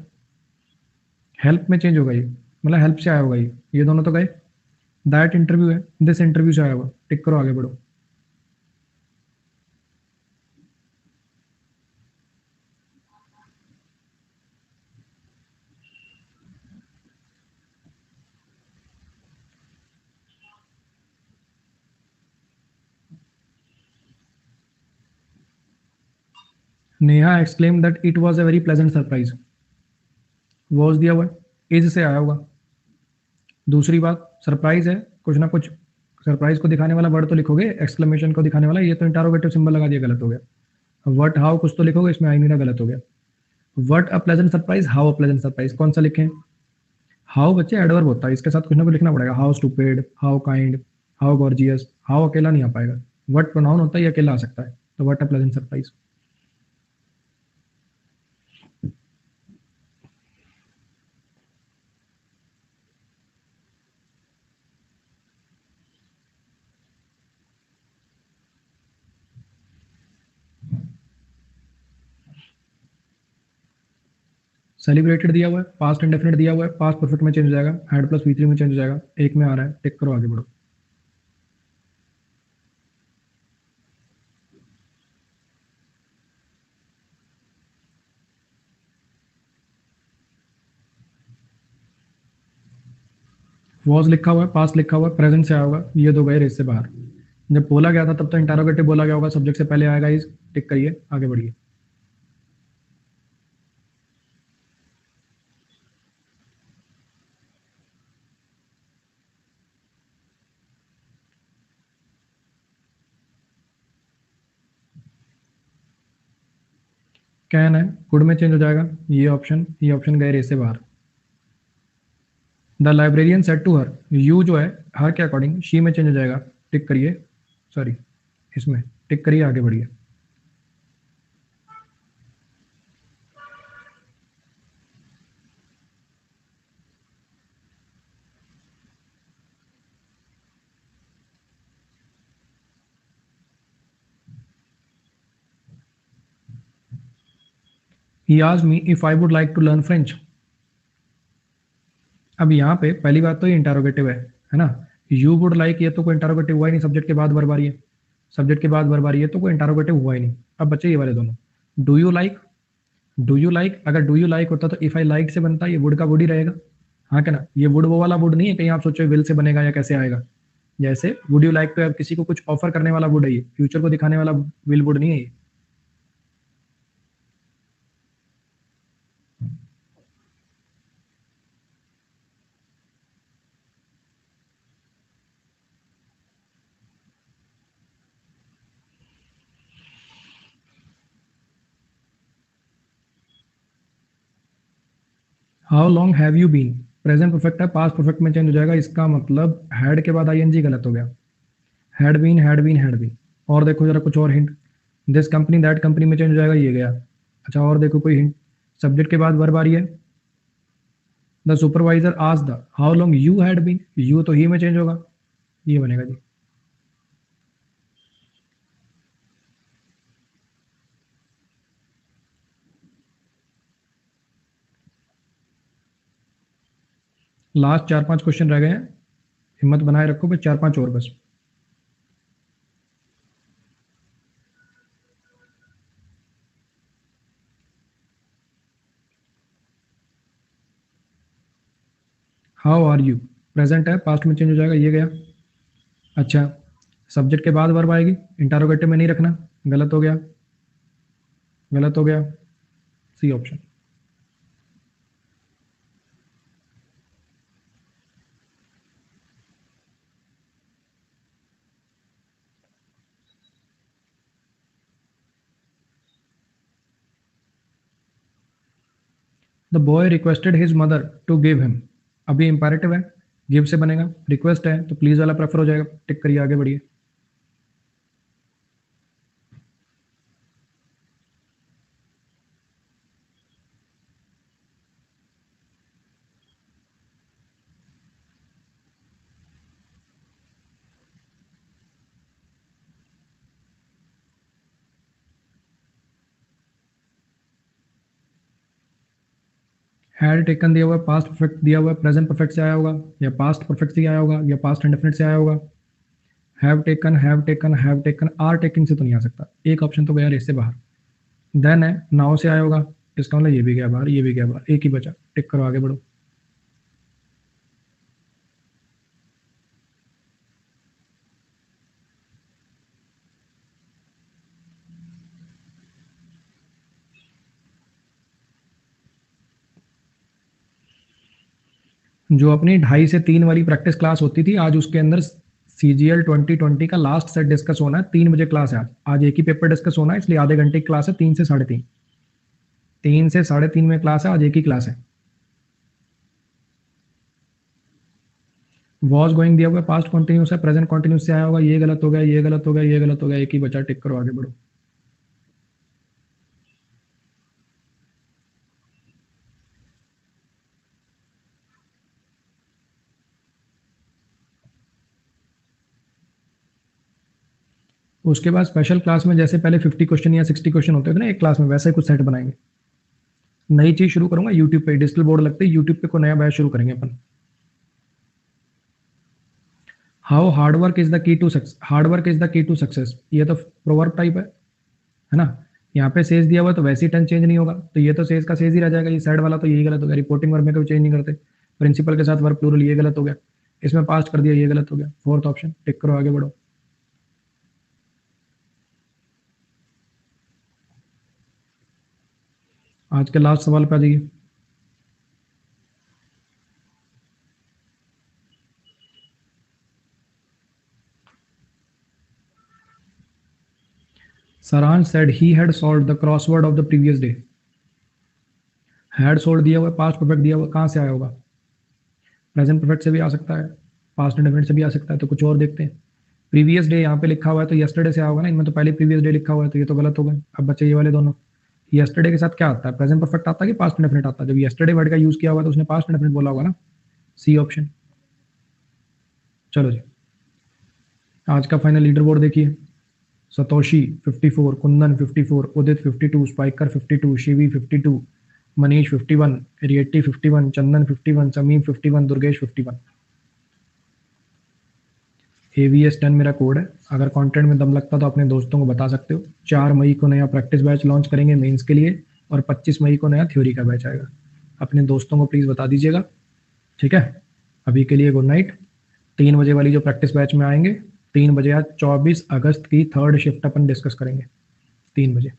हेल्प में चेंज होगा ये, मतलब हेल्प से आया होगा ये दोनों तो गए। दैट इंटरव्यू है, दिस इंटरव्यू से आया हुआ, टिक करो आगे बढ़ो। Neha exclaim that it was a very pleasant surprise, was दिया हुआ है, इज से आया होगा। दूसरी बात, सरप्राइज है, कुछ ना कुछ सरप्राइज को दिखाने वाला वर्ड तो लिखोगे, एक्सक्लेमेशन को दिखाने वाला, ये तो इंटारोगेटिव सिंबल लगा दिया, गलत हो गया। वट हाउ कुछ तो लिखोगे, इसमें आई नहीं रहा, गलत हो गया। What a pleasant surprise, how a pleasant surprise, कौन सा लिखें? हाउ बच्चे एडवर्ब होता है, इसके साथ कुछ ना कुछ लिखना पड़ेगा, how stupid, how kind, how gorgeous, how अकेला नहीं आ पाएगा। वट प्रोनाउन होता है, ये अकेला आ सकता है, तो what a pleasant surprise. Celebrated दिया हुआ है, पास्ट इंडेफिनिट दिया हुआ है, पास्ट परफेक्ट में चेंज हो जाएगा, हैड प्लस V3 में चेंज हो जाएगा, एक में आ रहा है, टिक करो आगे बढ़ो। वॉज लिखा हुआ है, पास्ट लिखा हुआ है, प्रेजेंट से आया होगा, ये दो गए रेस से बाहर। जब बोला गया था तब तो इंटारोगेटिव बोला गया होगा, सब्जेक्ट से पहले आएगा इस, टिक करिए आगे बढ़िए। कैन है, कुड में चेंज हो जाएगा, ये ऑप्शन गए रेस से बाहर। The librarian said to her, you जो है हर के अकॉर्डिंग शी में चेंज हो जाएगा, टिक करिए, सॉरी इसमें टिक करिए आगे बढ़िए। He asked me if I would like to learn French. अब यहाँ पे पहली बात तो ये इंटारोगेटिव है ना, यू वुड लाइक, ये तो कोई इंटारोगेटिव हुआ ही नहीं, सब्जेक्ट के बाद वर्ब आ रही है, सब्जेक्ट के बाद वर्ब आ रही है, तो कोई इंटारोगेटिव हुआ ही नहीं। अब बच्चे ये वाले दोनों, do you like, do you like, अगर डू यू लाइक होता तो इफ आई लाइक से बनता, ये वुड का वुड ही रहेगा, हाँ क्या ना, ये वुड वो वाला वुड नहीं है, कहीं आप सोचो विल से बनेगा या कैसे आएगा। जैसे वुड यू लाइक, तो अब किसी को कुछ ऑफर करने वाला वुड है, ये फ्यूचर को दिखाने वाला विल वुड नहीं है ये। How long have you been, present perfect है, पास्ट परफेक्ट में चेंज हो जाएगा, इसका मतलब हैड के बाद आईएनजी गलत हो गया, had been had been had been. और देखो जरा कुछ और hint, this company that company में चेंज हो जाएगा, ये गया। अच्छा और देखो कोई हिंट, सब्जेक्ट के बाद वर्ब आ रही है, द सुपरवाइजर आज the how long you had been, you तो ही में चेंज होगा, ये बनेगा जी। लास्ट 4-5 क्वेश्चन रह गए हैं, हिम्मत बनाए रखो, बस 4-5 और बस। हाउ आर यू, प्रेजेंट है, पास्ट में चेंज हो जाएगा, ये गया। अच्छा, सब्जेक्ट के बाद वर्ब आएगी, इंटारोगेटिव में नहीं रखना, गलत हो गया, गलत हो गया, C option. The boy requested his mother to give him, अभी इंपैरेटिव है, गिव से बनेगा, रिक्वेस्ट है तो प्लीज वाला प्रेफर हो जाएगा, टिक करिए, आगे बढ़िए। हैड टेकन दिया हुआ है, पास्ट परफेक्ट दिया हुआ है, प्रेजेंट परफेक्ट से आया होगा या पास्ट परफेक्ट से आया होगा या पास्ट इंडेफिनिट से आया होगा। Have taken, have taken, have taken, are taking से तो नहीं आ सकता, एक ऑप्शन तो गया इससे बाहर। देन है, नाउ से आया होगा, इसका मतलब ये भी गया बाहर, ये भी गया बाहर, एक ही बचा, टिक करो, आगे बढ़ो। जो अपनी 2:30 से 3 वाली प्रैक्टिस क्लास होती थी, आज उसके अंदर CGL 2020 का लास्ट सेट डिस्कस होना है। 3 बजे क्लास है आज एक ही पेपर डिस्कस होना है, इसलिए आधे घंटे की क्लास है, 3 से 3:30। 3 से 3:30 में क्लास है, आज एक ही क्लास है। वॉज गोइंग दिया हुआ है, पास्ट कॉन्टिन्यूस है, प्रेजेंट कॉन्टिन्यूस से आया होगा, ये गलत हो गया, ये गलत हो गया, ये गलत हो गया, एक ही बचा, टिक करो, आगे बढ़ो। उसके बाद स्पेशल क्लास में जैसे पहले 50 क्वेश्चन या 60 क्वेश्चन होते थे ना एक क्लास में, वैसे ही कुछ सेट बनाएंगे। नई चीज शुरू करूंगा यूट्यूब पे, डिजिटल बोर्ड लगते ही यूट्यूब पे को नया बैच शुरू करेंगे अपन। How hard work is the key to success, hard work is the key to success, ये तो प्रोवर्ब टाइप है ना। यहाँ पे सेज दिया हुआ तो वैसे ही टेंस चेंज नहीं होगा, तो ये तो सेज का सेज ही रह जाएगा, ये साइड वाला तो यही गलत हो गया, रिपोर्टिंग वर्ब में कभी चेंज नहीं करते, प्रिंसिपल के साथ वर्ब प्लूरल, ये गलत हो गया, इसमें पास्ट कर दिया, ये गलत हो गया, फोर्थ ऑप्शन, टिक करो, आगे बढ़ो। आज के लास्ट सवाल पे आ जाइए। Saransh said he had solved the crossword of the previous day. Had sold दिया हुआ है, पास्ट परफेक्ट दिया हुआ, कहाँ से आया होगा? प्रेजेंट परफेक्ट से भी आ सकता है, पास्ट इंडेफिनिट से भी आ सकता है, तो कुछ और देखते हैं। प्रीवियस डे यहाँ पे लिखा हुआ है तो यस्टरडे से आया होगा ना, इनमें तो पहले प्रीवियस डे लिखा हुआ है, तो ये तो गलत हो गए। अब बच्चे ये वाले दोनों, यस्टरडे के साथ क्या आता है, प्रेजेंट परफेक्ट आता है कि पास्ट इंडेफिनिट आता है? जब यस्टरडे वर्ड का यूज किया हुआ तो उसने पास्ट इंडेफिनिट बोला होगा ना, सी ऑप्शन। चलो जी, आज का फाइनल लीडर बोर्ड देखिए। सतोशी 54, कुंदन 54, उदित 52, स्पाइकर 52, शिवी 52, मनीष 51, रियट्टी 51, चंदन 51, समीम 51, दुर्गेश 51। AVS 10 मेरा कोड है, अगर कंटेंट में दम लगता तो अपने दोस्तों को बता सकते हो। 4 मई को नया प्रैक्टिस बैच लॉन्च करेंगे मेंस के लिए, और 25 मई को नया थ्योरी का बैच आएगा। अपने दोस्तों को प्लीज़ बता दीजिएगा, ठीक है। अभी के लिए गुड नाइट। 3 बजे वाली जो प्रैक्टिस बैच में आएंगे, 3 बजे आज 24 अगस्त की 3rd शिफ्ट अपन डिस्कस करेंगे, 3 बजे।